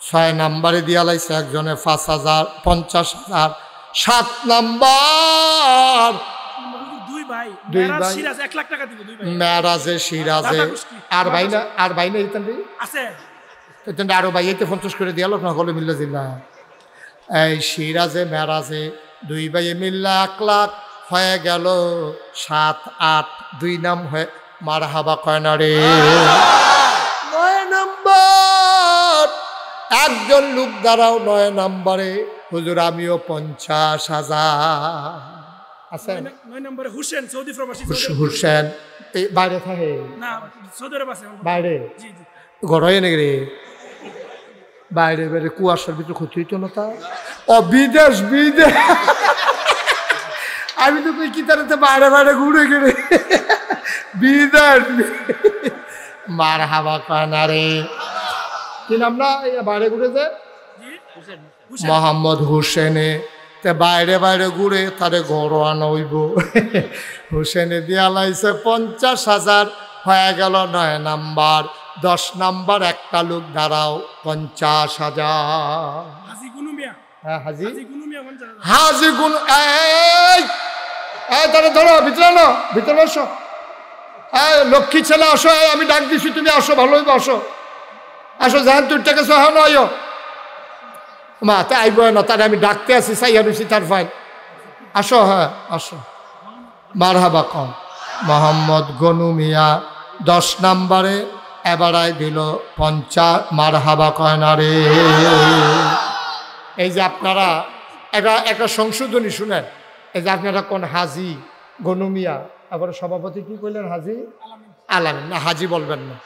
6 নাম্বারে দিয়া লাইছে একজনে 5,000, 50,000। 7 নাম্বার দুই ভাই মেরাজে সিরাজে। আর ভাই না, আর ভাই না ইতান আছে, আরো ভাই এইতে 50 করে দিয়া লোক না হলে মিল্লা জিল্লা। এই সিরাজে মেরাজে 2 ভাইয়ে মিল্লা 1 লাখ হয়ে গেল 7, 8। 2 নাম হয়ে মারহাবা কয়নারে। 9 নাম্বার একজন লোক দাঁড়াও। 9 নাম্বারে হুজুর আমিও 50,000 আছে।
9 নম্বরে হুসেন, সৌদি প্রবাসী।
হুসেন এই বাইরে থাকে
না, সৌদি আরব আছে
বাইরে।
জি জি,
গড়াই নাকি রে বাইরে বাইরে কুয়াশার ভিতরে ক্ষতি হইতো না তা। ও বিদেশ, বিদেশ। আমি তো কই কি তারাতে বাইরে বাইরে ঘুরে গেলে বিদেশ। মারহাবা কয়নারে। কি নাম না বাইরে ঘুরে যে মোহাম্মদ হুসেনে, তে বাইরে বাইরে ঘুরে তারে ঘরও আনা হইব। হুসেনে দিয়া লাইছে 50,000 হয়ে গেল 9 নাম্বার। 10 নাম্বার একটা লোক দাঁড়াও 50,000।
হাজি গুনু মিয়া।
হ্যাঁ হাজি
গুনু মিয়া 50,000।
হাজি গুন। এই তারা ধরো, ভিতরে না, ভিতরে আসো। লক্ষ্মী ছেলে আসো, আমি ডাক দিছি, তুমি আসো, ভালো হইব, আসো আসো। জাহান তুই টাকা সহ নয় মা, তা আইব না, তার আমি ডাকতে আছি, চাইয়া রয়েছি তার ফাইল। আসো, হ্যাঁ আসো। মারহাবা কম। মোহাম্মদ গনু মিয়া 10 নাম্বারে এবারাই দিল 50। মারহাবা কয়নারে। এই যে আপনারা একটা সংশোধনী শুনেন, এই যে আপনারা কোন হাজি গনু মিয়া, আবার সভাপতি কি কইলেন? হাজি আলামিন। না, হাজি বলবেন না,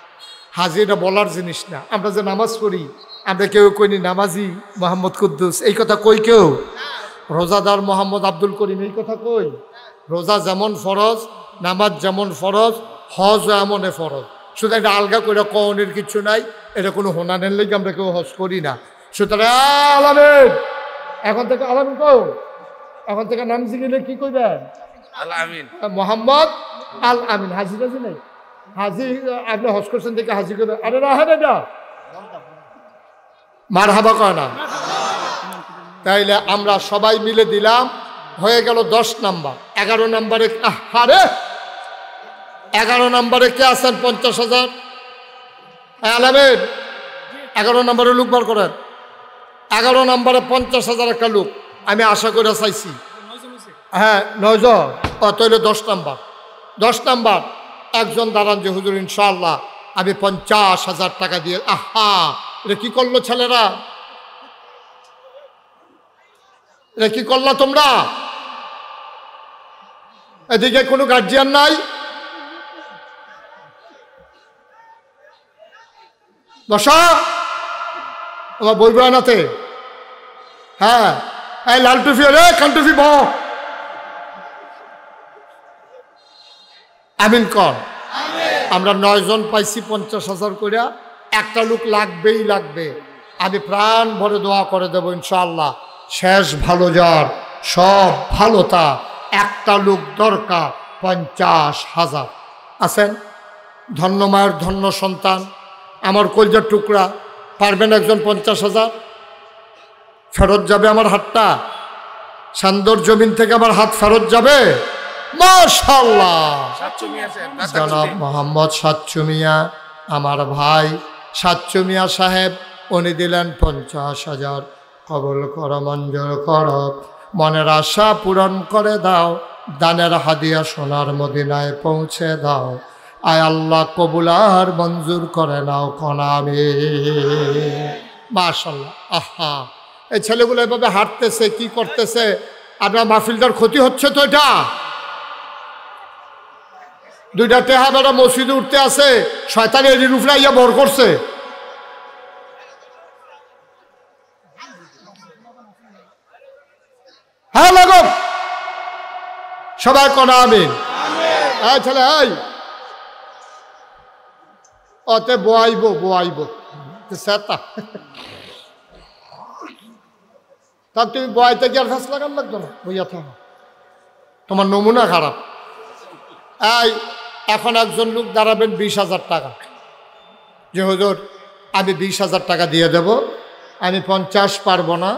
হাজি এটা বলার জিনিস না। আমরা যে নামাজ পড়ি, আমরা কেউ কইনি নামাজি মোহাম্মদ কুদ্দুস, এই কথা কই কেউ? রোজাদার মোহাম্মদ আব্দুল করিম, এই কথা কই? রোজা যেমন ফরজ, নামাজ যেমন ফরজ, হজ এমন ফরজ। সুতরাং এটা আলগা করে কনের কিছু নাই, এটা কোনো হোনানের লেগে আমরা কেউ হজ করি না। সুতরাং আলামিন, এখন থেকে আলামিন কও, এখন থেকে নাম জিগিলে কি কইবেন?
আল আমিন,
মোহাম্মদ আল আমিন। হাজি টাজি নাই, হাজি আপনি হজ করছেন দেখে হাজি করবেন। আরে রাহে না, মারহাবা কয় না। তাইলে আমরা সবাই মিলে দিলাম, হয়ে গেল 10 নাম্বার। 11 নাম্বারে আরে 11 নাম্বারে কে আছেন? 50,000। আলামিন 11 নাম্বারে লোক বার করেন। 11 নাম্বারে 50,000 একটা লোক আমি আশা করে চাইছি। হ্যাঁ 9 জন। তৈলে 10 নাম্বার। 10 নাম্বার একজন দাঁড়ান যে হুজুর ইনশাআল্লাহ আমি 50,000 টাকা দিয়ে। আহা, এটা কি করলো ছেলেরা? এটা কি করলা তোমরা? এদিকে কোনো গার্জিয়ান নাই? বসা, আমার বলবো নাতে। হ্যাঁ, এই লাল টুফি রে, কান টুফি ব আমিন কর। আমরা 9 জন পাইছি 50,000 করিয়া। একটা লোক লাগবেই লাগবে। আমি প্রাণ ভরে দোয়া করে দেবো ইনশাআল্লাহ। শেষ ভালো যার, সব ভালো তা, একটা লোক দরকার 50,000। আছেন? ধন্য মায়ের ধন্য সন্তান, আমার কলজার টুকরা, পারবেন একজন 50,000? ফেরত যাবে আমার হাতটা? সান্দর জমিন থেকে আমার হাত ফেরত যাবে? মাশাআল্লাহ। জনাব মোহাম্মদ সাচ্চু মিয়া, আমার ভাই সাচ্চু মিয়া সাহেব, উনি দিলেন 50,000। কবুল কর, মঞ্জুর কর, মনের আশা পূরণ করে দাও, দানের হাদিয়া সোনার মদিনায় পৌঁছে দাও। আয় আল্লাহ কবুল আর মঞ্জুর করে নাও কনামে। মাশাআল্লাহ। আহা, এই ছেলেগুলো এভাবে হাঁটতেছে, কি করতেছে? আপনার মাহফিলটার ক্ষতি হচ্ছে তো? এটা দুইটা টেহা বেটা মসজিদে উঠতে আছে, শয়তানি এরির উপরে ইয়া বর করছে। হ্যাঁ লাগো সবাই কনা আমিন। এই ছেলে, এই অতে বোয়াইব বোয়াইব সেতা, তা তুমি বয়াইতে গিয়ে আর ফেস লাগান লাগতো না, বইয়া থাকো, তোমার নমুনা খারাপ। এই এখন একজন লোক দাঁড়াবেন 20,000 টাকা, যে হুজুর আমি 20,000 টাকা দিয়ে দেব, আমি 50 পারবো না,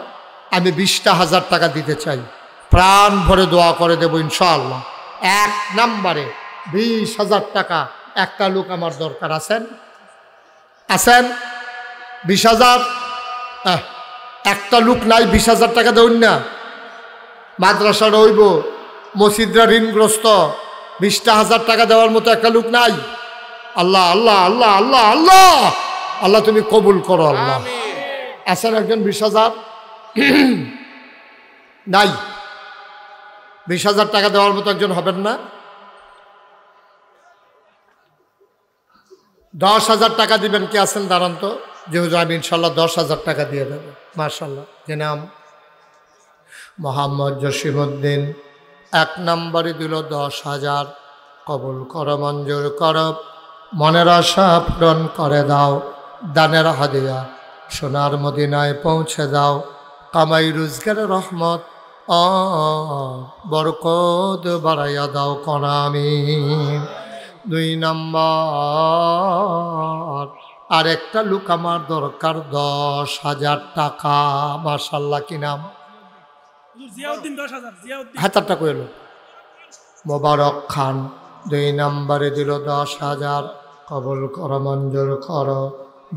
আমি 20,000 টাকা দিতে চাই, প্রাণ ভরে দোয়া করে দেবো ইনশাআল্লাহ। 1 নম্বরে 20,000 টাকা একটা লোক আমার দরকার। আছেন? আছেন? 20,000? একটা লোক নাই, 20,000 টাকা দেউন না। মাদ্রাসা রইব, মসজিদরা ঋণগ্রস্ত, 20,000 টাকা দেওয়ার মতো একটা লোক নাই। আল্লাহ আল্লাহ আল্লাহ আল্লাহ আল্লাহ আল্লাহ, তুমি কবুল করো আল্লাহ। আছেন একজন 20,000? নাই। 20,000 টাকা দেওয়ার মতো একজন হবেন না? 10,000 টাকা দিবেন কে আছেন? দাঁড়ান তো, যেহেতু আমি ইনশাল্লাহ 10,000 টাকা দিয়ে দেবো। মাশাল্লাহ। যে নাম মোহাম্মদ জসিমউদ্দিন, 1 নম্বরে দিল 10,000। কবুল কর, মঞ্জুর কর, মনের আশা পূরণ করে দাও, দানের হাদিয়া সোনার মদিনায় পৌঁছে দাও, কামাই রোজগারের রহমত বরকত বাড়াইয়া দাও কনা আমিন। 2 নম্বর, আর একটা লোক আমার দরকার 10,000 টাকা। মাশাল্লাহ। কি নাম?
জিয়াউদ্দিন 10,000। জিয়াউদ্দিন
হাতারটা কইল মোবারক খান, 2 নম্বরে দিল 10,000। কবুল কর, মঞ্জুর কর,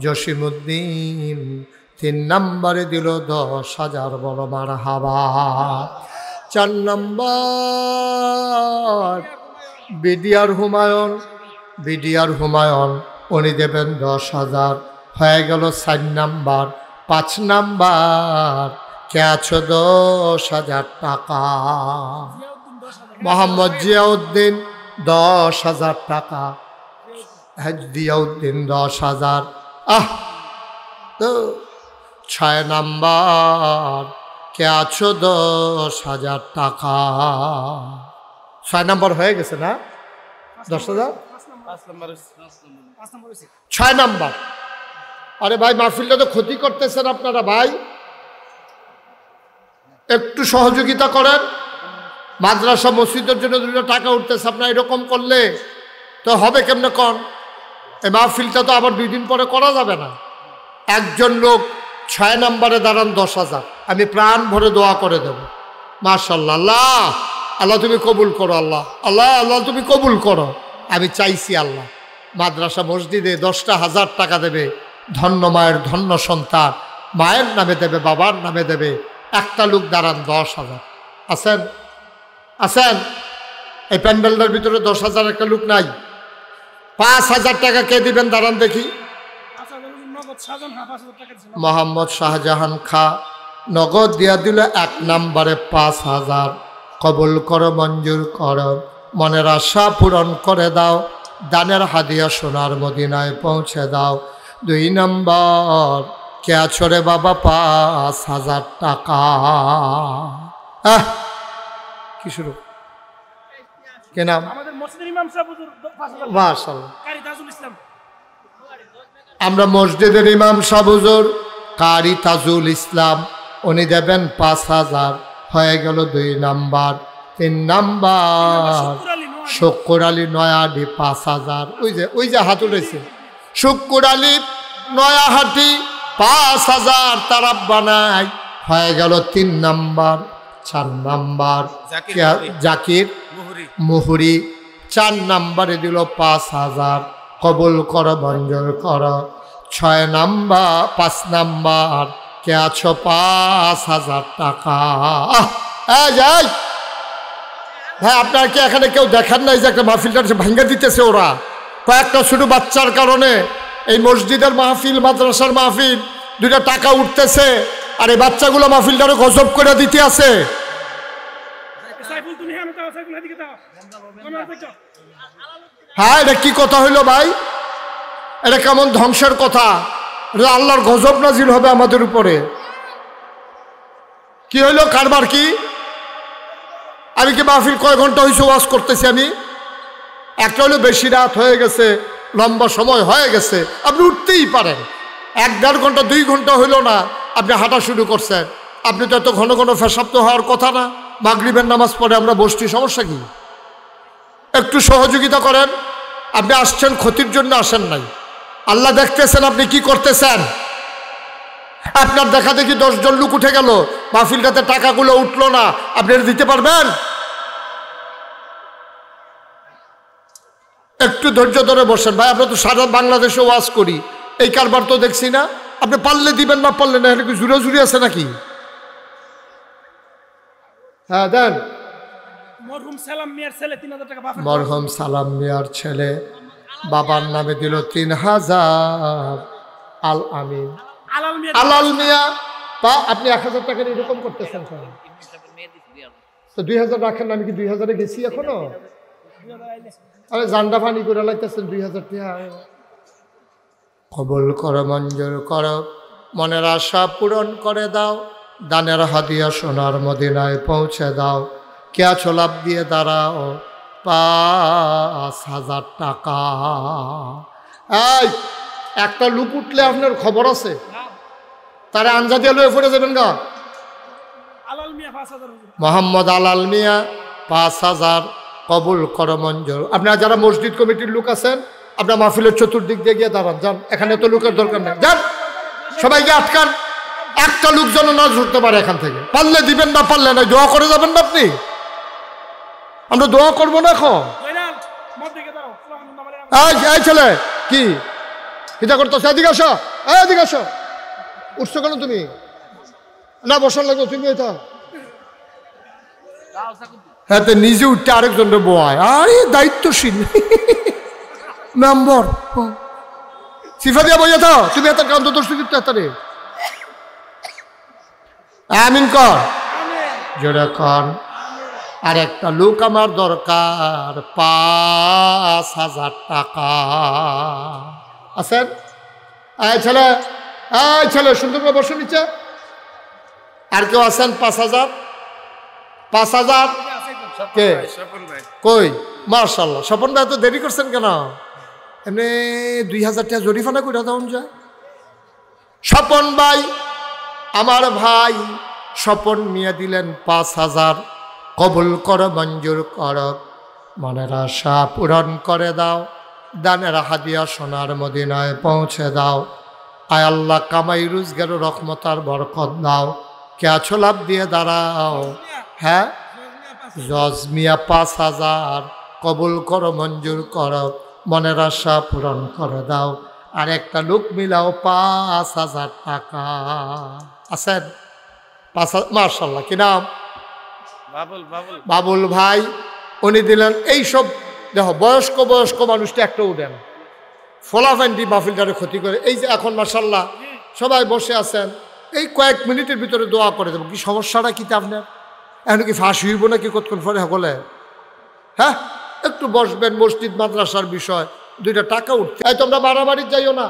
জসিমউদ্দিন 3 নম্বরে দিল 10,000। বড় মারহাবা। 4 নম্বর বিডিআর হুমায়ুন, বিডিআর হুমায়ুন, উনি দেবেন 10,000। হয়ে গেল 4 নম্বর। 5 নম্বর কে আছো? 10,000 টাকা। মোহাম্মদ জিয়াউদ্দিন 10,000 টাকা। জিয়াউদ্দিন 10,000। তো 6 নম্বর কে আছো? 10,000 টাকা। 6 নম্বর হয়ে গেছে না? 10,000। 6 নম্বর। আরে ভাই, মাহফিলটা তো ক্ষতি করতেছেন আপনারা ভাই, একটু সহযোগিতা করেন। মাদ্রাসা মসজিদের জন্য 2 টাকা উঠতেছে, আপনার এরকম করলে তো হবে কেমনে কন? এই মাহফিলটা তো আবার 2 দিন পরে করা যাবে না। একজন লোক 6 নম্বরে দাঁড়ান 10,000, আমি প্রাণ ভরে দোয়া করে দেব। মাশাআল্লাহ। আল্লাহ আল্লাহ তুমি কবুল করো, আল্লাহ আল্লাহ আল্লাহ তুমি কবুল করো। আমি চাইছি আল্লাহ মাদ্রাসা মসজিদে 10,000 টাকা দেবে, ধন্য মায়ের ধন্য সন্তান, মায়ের নামে দেবে, বাবার নামে দেবে। একটা লোক দাঁড়ান 10,000। আছেন? আছেন? এই প্যান্ডেলটার ভিতরে 10,000 একটা লোক নাই? 5,000 টাকা কে দিবেন দাঁড়ান দেখি।
আচ্ছা নগদ শাহজাহান 5,000 টাকা দিয়েছিল।
মোহাম্মদ শাহজাহান খা নগদ দিয়া দিল 1 নম্বরে 5,000। কবুল করো, মঞ্জুর করো, মনের আশা পূরণ করে দাও, দানের হাদিয়া সোনার মদিনায় পৌঁছে দাও। 2 নম্বর, কে আছো রে বাবা? 5,000 টাকা। কি শুরু? কে নাম?
আমাদের মসজিদের ইমাম সাহেব হুজুর 5,000
মাশাআল্লাহ।
কারি তাজুল ইসলাম।
আমরা মসজিদের ইমাম সাহেব হুজুর কারি তাজুল ইসলাম, উনি দেবেন 5,000। হয়ে গেল 2 নাম্বার। 3 নাম্বার, শুক্কুর আলী নয়াহাটি 5,000। ওই যে হাত উঠেছে, শুক্কুর আলী নয়াহাটি 5,000 তার আব্বা নাই। হয়ে গেল 3 নাম্বার। 4 নাম্বার, জাকির মুহুরি 4 নাম্বারে দিল 5,000। কবুল কর, মঞ্জুর কর। 6 নাম্বার, 5 নাম্বার, কে আছো? 5,000 টাকা। যাই ভাই, আপনার কি এখানে কেউ দেখেন নাই যে একটা মাহফিলটা ভাঙ্গা দিতেছে ওরা? কয়েকটা শুধু বাচ্চার কারণে এই মসজিদের মাহফিল, মাদ্রাসার মাহফিল, 2টা টাকা উঠতেছে, আর এই বাচ্চাগুলো মাহফিলটারে গজব করে দিতে আছে।
সাইফুল তুমি হ্যাঁ দাও, সাইফুল এদিকে দাও। তোমরা দেখো
হ্যাঁ, এটা কি কথা হইল ভাই? এটা কেমন ধ্বংসের কথা? এটা আল্লাহর গজব নাজিল হবে আমাদের উপরে। কি হইল? কারবার কি? আমি কি মাহফিল কয় ঘন্টা হয়েছে ওয়াজ করতেছি আমি? একটা হলো বেশি রাত হয়ে গেছে, লম্বা সময় হয়ে গেছে, আপনি উঠতেই পারেন। 1-1.5 ঘন্টা 2 ঘন্টা হইল না, আপনি হাঁটা শুরু করছেন। আপনি তো এত ঘন ঘন পেশাব তো হওয়ার কথা না। মাগরিবের নামাজ পড়ে আমরা বসছি, সমস্যা কি? একটু সহযোগিতা করেন। আপনি আসছেন ক্ষতির জন্য আসেন নাই, আল্লাহ দেখতেছেন আপনি কি করতেছেন। আপনার দেখা দেখি 10 জন লোক উঠে গেল, মাহফিলটাতে টাকাগুলো উঠলো না, আপনি এটা দিতে পারবেন? একটু ধৈর্য ধরে বসেন ভাই। আমরা তো সারা বাংলাদেশে ওয়াজ করি, এই কারবার তো দেখছি না। আপনি পারলে দিবেন, না পারলে না। এটা কি জুড়ে জুড়ে আছে নাকি? হ্যাঁ দেন।
মরহুম সালাম মিয়ার ছেলে 3,000 টাকা বাফা।
মরহুম সালাম মিয়ার ছেলে বাবার নামে দিল 3,000। আল আমিন
আলাল মিয়া
আলাল মিয়া। আপনি 1,000 টাকার এরকম করতেছেন কেন? তো 2,000 রাখেন না। আমি কি 2,000-এ গেছি এখনো? আরে জান্ডা ফানি করে লাগতেছেন 2,000 টাকা। কবুল করো, মঞ্জুর করো, মনের আশা পূরণ করে দাও, দানের হাদিয়া সোনার মদিনায় পৌঁছে দাও। কে আছো? লাভ দিয়ে দাঁড়াও। 5,000 টাকা। এই একটা লুক উঠলে আপনার খবর আছে, তারা আঞ্জা দিয়ে লয়ে পড়ে যাবেন গা।
আলাল মিয়া 5,000 হুজুর।
মোহাম্মদ আলাল মিয়া 5,000। কবুল করো, মঞ্জুর। আপনারা যারা মসজিদ কমিটির লোক আছেন, আপনার মাহফিলের চতুর্দিক দিয়ে গিয়ে দাঁড়ান, যান। এখানে তো লোকের দরকার নেই, যান। সবাইকে আটকান, একটা লোক যেন না ঝরতে পারে এখান থেকে। পারলে দিবেন, না পারলে না। দোয়া করে যাবেন না আপনি? আমরা দোয়া করবো না এখন?
জয়নাল মত দিকে দাও। সুবহানাল্লাহ।
এই ছেলে কি কিটা করতেছ? এদিকে আসো, এদিকে আসো। উঠছো কেন তুমি? না বসার লাগবে তুমি। এটা হ্যাঁ, নিজে উঠতে আরেকজনের বয়। আরে দায়িত্বশীল মেম্বর সিফা দিয়া বইয়া থাও তুমি। এত কান্ত দোষ এতারে আমিন কর, জোরে কর। আর একটা লোক আমার দরকার, 5,000 টাকা। আছেন? এই ছেলে, এই ছেলে সুন্দর করে বসে নিচ্ছে। আর কেউ আছেন? 5,000? 5,000 কে?
স্বপন ভাই।
কই? মার্শাল্লাহ। স্বপন ভাই তো দেরি করছেন কেন? এমনি 2,000 টাকা জরিফানা করে দেওয়া যায়। স্বপন ভাই আমার ভাই স্বপন মিয়া দিলেন 5,000। কবুল করো, মঞ্জুর করো, মনের আশা পূরণ করে দাও, দানের হাদিয়া সোনার মদিনায় পৌঁছে দাও। আয় আল্লাহ, কামাই রোজগার রহমতার বরকত দাও। কে আছো? লাভ দিয়ে দাঁড়াও। হ্যাঁ, জজমিয়া 5,000। কবুল করো, মঞ্জুর করো, মনের আশা পূরণ করে দাও। আর একটা লোক মিলাও 5,000 টাকা। আছেন? 5,000। মার্শাল্লাহ। কি নাম?
বাবুল।
বাবুল ভাই। উনি দিলেন। এইসব দেখো বয়স্ক বয়স্ক মানুষটা একটা উঠেন ফলাফাইনটি মাহফিলটারে ক্ষতি করে। এই যে এখন মাশাল্লাহ সবাই বসে আছেন, এই কয়েক মিনিটের ভিতরে দোয়া করে দেবো। কি সমস্যাটা কি আপনার? এখন কি ফাঁস হইব নাকি কতক্ষণ পরে সকলে? হ্যাঁ, একটু বসবেন, মসজিদ মাদ্রাসার বিষয়, 2টা টাকা উঠছে। এই তোমরা বাড়াবাড়ি যাইও না।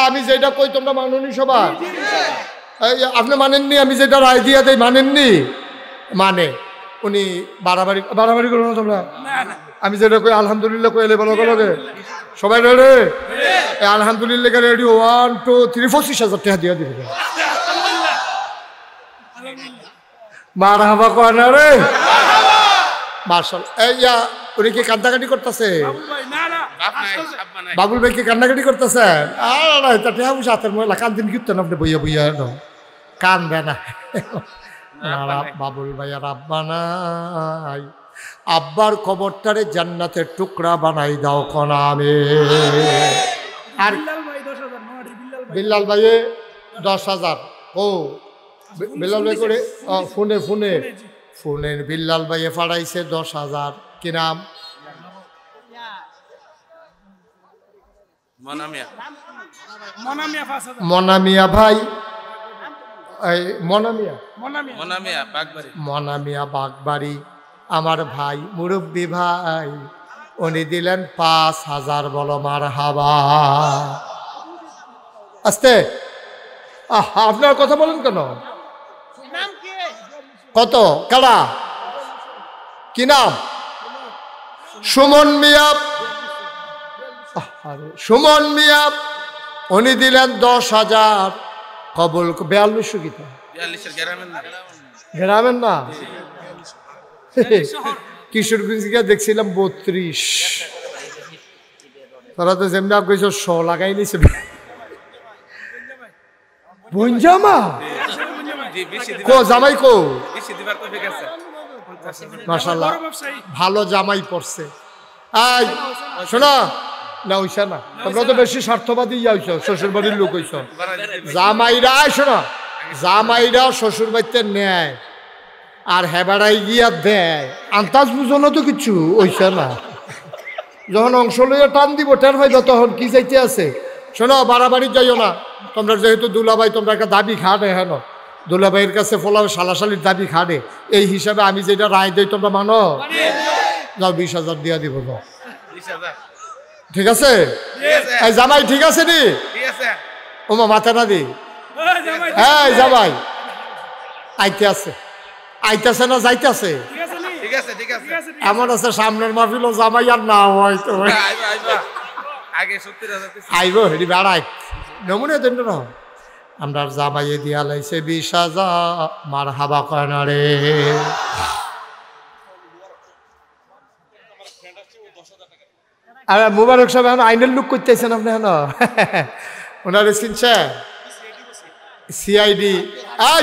আমি যেটা কই তোমরা মাননি সবাই? আপনি মানেননি? আমি যেটা রায় দিয়ে দেয় মানেননি? মানে উনি বাড়াবাড়ি বাড়াবাড়ি করবো না তোমরা। আমি যেটা কই আলহামদুলিল্লাহ কইলে বলো বলোগে সবাই রেডি? আলহামদুলিল্লাহ রেডি? 1 2 3 25,000 টাকা দিয়ে দিবে। মারহাবা কয় না রে? মাশাআল্লাহ। এই উনি কি কান্দাকাটি করতেছে? বাবুল ভাই কি কান্নাকাটি করতেছে? হাতের মহিলা কান্দিন কীর্তন আপনি বইয়া বইয়া কান্দে না। বাবুল ভাইয়ার আব্বা নাই, আব্বার কবরটারে জান্নাতের টুকরা বানাই দাও কোন আমি। আর বিল্লাল ভাইয়ে 10,000। ও বিল্লাল ভাই করে ফোনে ফোনে ফোনে বিল্লাল ভাইয়ে পাঠাইছে 10,000। কি নাম? মনামিয়া ভাই, মনামিয়া বাগবাড়ি আমার ভাই, মুরব্বী ভাই, উনি দিলেন 5,000। বলো মারহাবা। আস্তে, আপনার কথা বলেন কেন? কত? কারা? কি নাম? সুমন মিয়া। সুমন মিয়া উনি দিলেন 10,000। কবল 42 গীতা গ্রামের না, কিশোরগঞ্জ গিয়ে দেখছিলাম 32। তারা তো যেমনি কইছ 100 লাগাই নিছে। বঞ্জামা কো জামাই কো? মাশাআল্লাহ ভালো জামাই পড়ছে। আই শোনা না, ওইসা না, তোমরা তো বেশি স্বার্থবাদী হইছো, শ্বশুর বাড়ির লোক হইছ। জামাইরা শোনা, জামাইরা শ্বশুর বাড়িতে নেয় আর হেবাড়াই গিয়া দেয়, আন্তাজ বুঝো না তো কিছু ওইসা না। যখন অংশ লইয়া টান দিব টের পাইবা তখন কি চাইতে আছে। শোনো, বাড়াবাড়ি যাইও না। তোমরা যেহেতু দুলাভাই, তোমরা একটা দাবি খাটে, হেন দুলাভাইয়ের কাছে ফোলা সালাশালির দাবি খাটে, এই হিসাবে আমি যেটা রায় দেই তোমরা মানো। যাও 20,000 দিয়া দিব। ঠিক আছে? এই জামাই ঠিক আছে নি? ওমা মাথা না দি। এই জামাই আইতে আছে, আইতেছে না যাইতেছে? এমন আছে সামনের মাহফিল জামাই আর না হয়তো আইব হেডি বেড়াই নমুনে দেন না। আমরা জামাইয়ে দিয়া লাইছে 20,000। মারহাবা কয় না রে? আর মুবারক সাহেব এখন আইনের লুক করতেছেন আপনি? হেন ওনারে চিনছে? সিআইডি।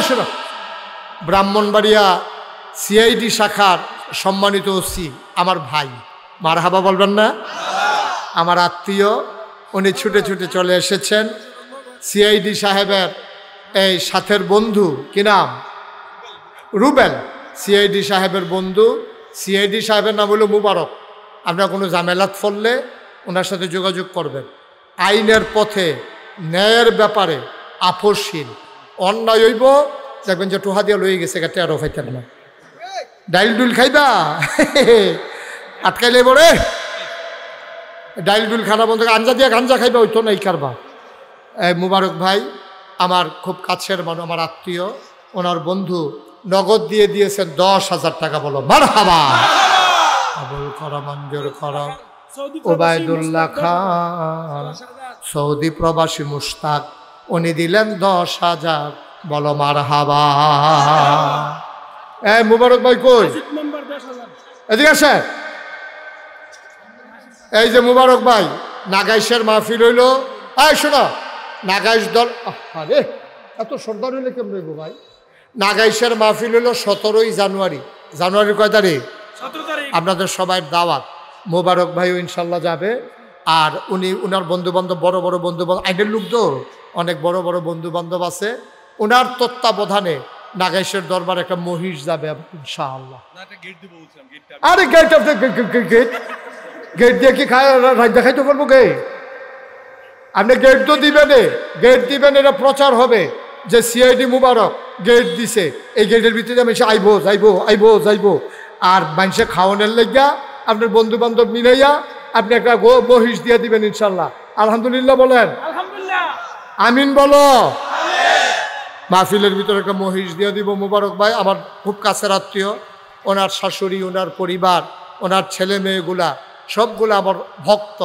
শোনো, ব্রাহ্মণবাড়িয়া সিআইডি শাখার সম্মানিত ওসি আমার ভাই। মারহাবা বলবেন না? আমার আত্মীয়, উনি ছুটে ছুটে চলে এসেছেন। সিআইডি সাহেবের এই সাথের বন্ধু, কি নাম? রুবেল। সিআইডি সাহেবের বন্ধু। সিআইডি সাহেবের নাম হলো মুবারক। আপনার কোনো ঝামেলাত ফললে ওনার সাথে যোগাযোগ করবেন। আইনের পথে, ন্যায়ের ব্যাপারে আপোষহীন। অন্যায় হইব দেখবেন যে টোহা দিয়া লয়ে গেছে, টেরো খাইতেন না। ডাইল ডুল খাইবা আটকাইলে বলে ডাইল ডুল খানা বন্ধ, আঞ্জা দিয়া গাঞ্জা খাইবা, ওই তো নাই কারবা। মুবারক ভাই আমার খুব কাছের মানুষ, আমার আত্মীয়, ওনার বন্ধু নগদ দিয়ে দিয়েছেন 10,000 টাকা। বলো মারহাবা। কবুল করো, মঞ্জুর করো। ওবায়দুল্লাহ খান সৌদি প্রবাসী মুশতাক, উনি দিলেন 10,000। বলো মারহাবা। মুবারক ভাই কই? এদিকে আসে। এই যে মুবারক ভাই, নাগাইশের মাহফিল হইল। শোনো, নাগাইশ দল, আরে এত সর্দার হইলে কেমন হইব ভাই? নাগাইশের মাহফিল হইল 17ই জানুয়ারি। জানুয়ারির কয় তারিখ? আপনাদের সবাই দাওয়াত। মোবারক ভাইও ইনশাল্লাহ যাবে। আর উনি ওনার বন্ধুবান্ধব, বড় বড় বন্ধুবান্ধব, আইনের লোক তো অনেক বড় বড় বন্ধুবান্ধব আছে। ওনার তত্ত্বাবধানে নাগাইশের দরবার একটা মহিষ যাবে ইনশাআল্লাহ। আরে get off the gate, gate দিয়ে কি খায় রাত দেখাইতে পারবো গে? আপনি গেট তো দিবেন, গেট দিবেন, এটা প্রচার হবে যে সিআইডি মুবারক গেট দিছে, এই গেটের ভিতরে আমি আইবো যাইবো আইবো যাইবো। আর মানুষে খাওয়ানোর লাগিয়া আপনার বন্ধু বান্ধব মিলাইয়া আপনি একটা মহিষ দিয়ে দিবেন ইনশাল্লাহ। আলহামদুলিল্লাহ বলেন,
আলহামদুলিল্লাহ,
আমিন বলো। মাহফিলের ভিতরে একটা মহিষ দিয়ে দিব। মুবারক ভাই আমার খুব কাছের আত্মীয়, ওনার শাশুড়ি, ওনার পরিবার, ওনার ছেলে মেয়েগুলা সবগুলো আমার ভক্ত,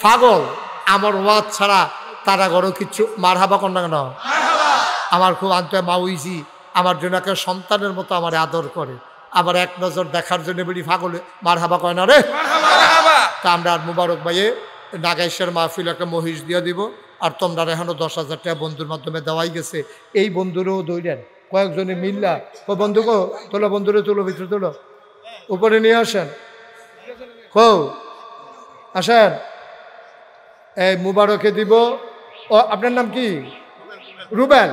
পাগল। আমার ওয়াজ ছাড়া তারা ঘরও কিচ্ছু মারহাবা কন্যা কেন? আমার খুব আন্তরিক মা উইজি আমার জন্য একটা সন্তানের মতো আমার আদর করে, আবার এক নজর দেখার জন্য বেরি পাগলে মারহাবা কয় না রে। তা আমরা আর মুবারক ভাইয়ে নাগাইশের মাহফিল একটা মহিষ দিয়ে দিব। আর তোমরা এখনো 10,000 টাকা বন্ধুর মাধ্যমে দেওয়াই গেছে। এই বন্ধুরও দৌড়েন কয়েকজনে মিল্লা, ও বন্ধু কো তোলো, বন্ধুরে তোলো, ভিতরে তোলো, উপরে নিয়ে আসেন, কো আসেন। এই মুবারকে দিব। ও আপনার নাম কি? রুবেল।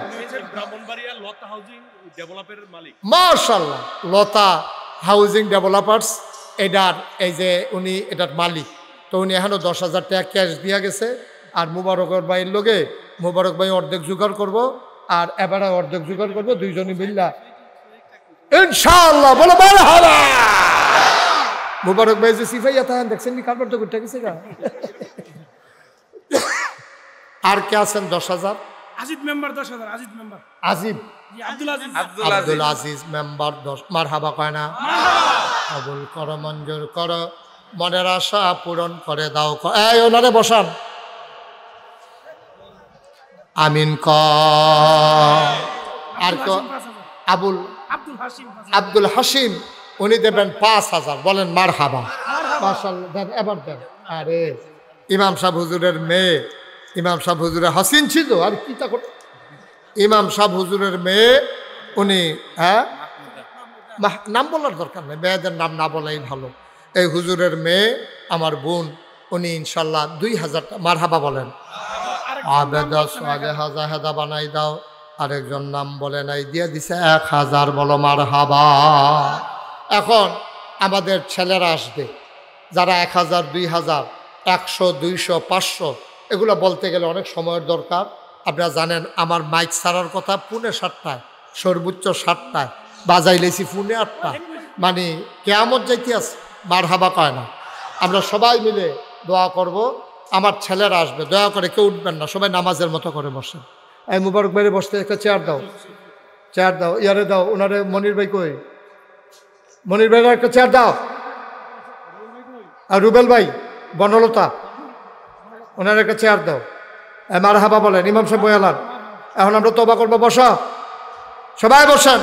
মাশাআল্লাহ, লতা হাউজিং ডেভেলপার্স এটার এই যে উনি এটার মালিক। তো উনি এখনো 10,000 টাকা ক্যাশ দিয়া গেছে। আর মুবারকের ভাইয়ের লোকে মুবারক ভাই অর্ধেক জোগাড় করবো আর এবারে অর্ধেক জোগাড় করবো, দুইজনই মিল্লা ইনশাআল্লাহ। বলো মারহাবা। মুবারক ভাই যে সিফাইয়া থাকেন দেখছেন নি, কারবার তো করতে গেছে গা। আর কে আছেন? 10,000
Azid member, 10,000 Azid member,
Azib Abdul Aziz member 10। মারহাবা কয় না? কবুল করো, মঞ্জুর করো, মনের আশা পূরণ করে দাও। এই ওনারে বসান, আমিন ক। আর তো আব্দুল হাসিম উনি দেবেন 5,000। বলেন মারহাবা। মাশাআল্লাহ, দেন এবার দেন। আরে ইমাম সাহেব হুজুরের মেয়ে, ইমাম সাহেব হুজুরের হাসিন ছিল আর কি তা করতে। ইমাম সাহেব হুজুরের মেয়ে উনি, হ্যাঁ নাম বলার দরকার নেই, মেয়েদের নাম না বলাই ভালো। এই হুজুরের মেয়ে আমার বোন, উনি ইনশাল্লাহ 2,000 টাকা। মারহাবা বলেন। আবেদা সালেহা জাহেদা বানাই দাও। আরেকজন নাম বলে নাই, দিয়ে দিছে 1,000। বলো মারহাবা। এখন আমাদের ছেলেরা আসবে যারা 1,000, 2,000, 100, 200, 500 এগুলো বলতে গেলে অনেক সময়ের দরকার। আপনারা জানেন আমার মাইক ছাড়ার কথা 7:45, সর্বোচ্চ 7টায়, বাজাইলেছি 8:45, মানে কেয়ামত যাইতে আছে। মারহাবা কয় না? আমরা সবাই মিলে দোয়া করব। আমার ছেলেরা আসবে, দয়া করে কেউ উঠবেন না, সবাই নামাজের মতো করে বসেন। এই মুবারক ভাইরে বসতে একটা চেয়ার দাও, চেয়ার দাও, ইয়ারে দাও, ওনারে মনির ভাই কই? মনির ভাইরা একটা চেয়ার দাও। আর রুবেল ভাই, বনলতা, ওনার একটা চেয়ার দাও। মারহাবা বলেন। ইমাম সাহেব বয়ালান। এখন আমরা তওবা করবো, বসা, সবাই বসেন,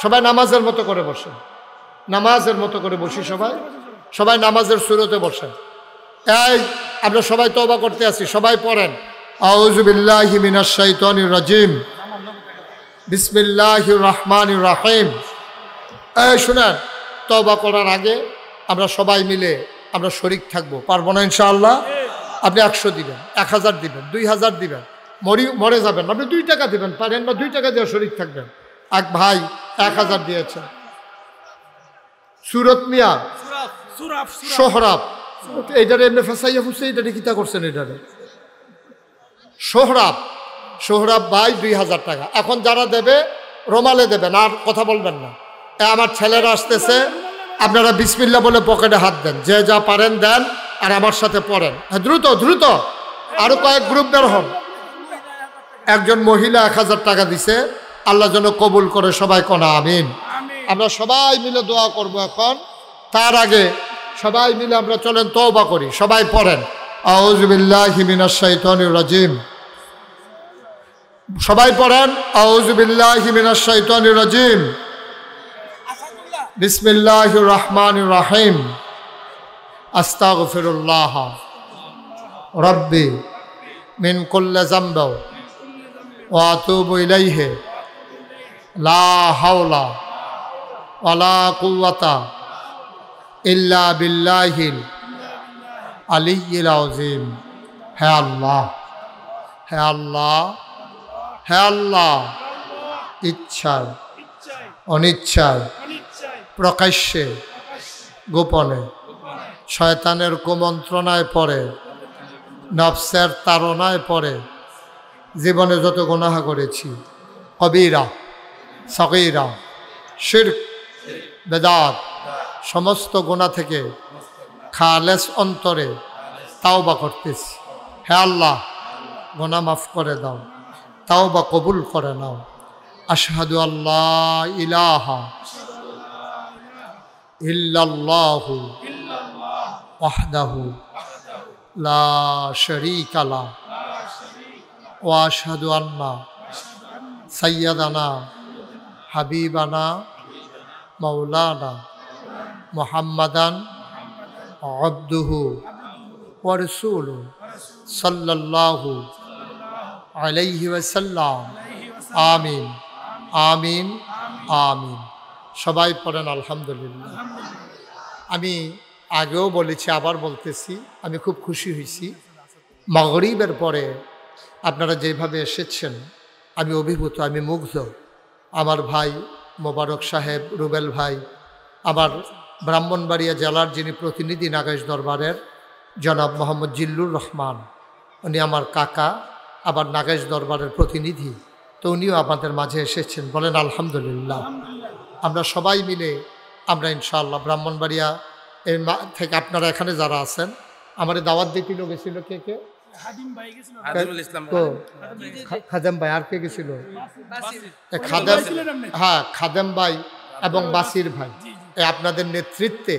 সবাই নামাজের মতো করে বসেন, নামাজের মতো করে বসি, সবাই সবাই নামাজের সুরতে বসেন। এই আমরা সবাই তওবা করতে আসি, সবাই পড়েন আউযু বিল্লাহি মিনাশ শাইতানির রাজিম, বিসমিল্লাহির রহমানির রহিম। এই শুনেন, তওবা করার আগে আমরা সবাই মিলে আমরা শরীক থাকবো, পারবো না ইনশাআল্লাহ? আপনি 100 দিবেন, 1,000 দিবেন, 2,000 দিবেন, মরে যাবেন, আপনি 2 টাকা দিবেন, পারেন না 2 টাকা দিয়ে শরীক থাকবেন। এক ভাই 1,000 দিয়েছেন, সুরত মিয়া সোহরাব, এইটারে এমনি ফেসাইয়া ফুসে এইটারে কিতা করছেন, এইটারে সোহরাব ভাই 2,000 টাকা। এখন যারা দেবে রোমালে দেবেন, আর কথা বলবেন না। আমার ছেলেরা আসতেছে, আপনারা বিসমিল্লাহ বলে পকেটে হাত দেন, যে যা পারেন দেন, আর আমার সাথে পড়েন। হ্যাঁ, দ্রুত দ্রুত, আরো কয়েক গ্রুপ বের হন। একজন মহিলা 1,000 টাকা দিছে, আল্লাহ যেন কবুল করে, সবাই কোনা আমিন। আমরা সবাই মিলে দোয়া করব। এখন তার আগে সবাই মিলে আমরা চলেন তওবা করি, সবাই পড়েন আউযু বিল্লাহি মিনাশ শাইতানির রাজিম। সবাই পড়েন আউযু বিল্লাহি মিনাশ শাইতানির রাজিম, বিসমিল্লাহির রহমানির রহিম, আস্তাগফিরুল্লাহ রাব্বি মিন কুল্লি যামবি ওয়া আতুবু ইলাইহি লা হাওলা ওয়ালা কুওয়াতা ইল্লা বিল্লাহিল আলিয়্যিল আযীম। হে আল্লাহ, হে আল্লাহ, হে আল্লাহ, ইচ্ছায় অনিচ্ছায় প্রকাশ্যে গোপনে শয়তানের কুমন্ত্রণায় পড়ে, নফসের তাড়নায় পড়ে জীবনে যত গুনাহ করেছি, কবিরা সগীরা শিরক বেদাত সমস্ত গুনাহ থেকে খালেস অন্তরে তাওবা করতেছি। হে আল্লাহ, গুনাহ মাফ করে দাও, তাওবা কবুল করে নাও। আশহাদু আল্লাহ ইলাহা ইল্লাল্লাহু ওয়াহদাহু লা শারীকা লাহু ওয়া আশহাদু আন্না সাইয়্যিদানা হাবিবানা মাওলানা মুহাম্মাদান আবদুহু ওয়া রাসূলুহু সাল্লাল্লাহু আলাইহি ওয়াসাল্লাম। আমিন আমিন আমিন। সবাই পড়েন আলহামদুলিল্লাহ। আমি আগেও বলেছি, আবার বলতেছি, আমি খুব খুশি হয়েছি। মাগরিবের পরে আপনারা যেভাবে এসেছেন আমি অভিভূত, আমি মুগ্ধ। আমার ভাই মোবারক সাহেব, রুবেল ভাই, আমার ব্রাহ্মণবাড়িয়া জেলার যিনি প্রতিনিধি নাগেশ দরবারের জনাব মোহাম্মদ জিল্লুর রহমান, উনি আমার কাকা, আবার নাগেশ দরবারের প্রতিনিধি, তো উনিও আমাদের মাঝে এসেছেন। বলেন আলহামদুলিল্লাহ। আমরা সবাই মিলে আমরা ইনশাআল্লাহ ব্রাহ্মণবাড়িয়া এর থেকে আপনারা এখানে যারা আছেন, আমার দাওয়াত দিতে গেছিল কে কে?
হাদিম ভাই গেছিল,
খাদেমুল ইসলাম
তো খাদেম ভাই, আর কে গেছিল? খাদেম, হ্যাঁ খাদেম ভাই এবং বাসির ভাই, এই আপনাদের নেতৃত্বে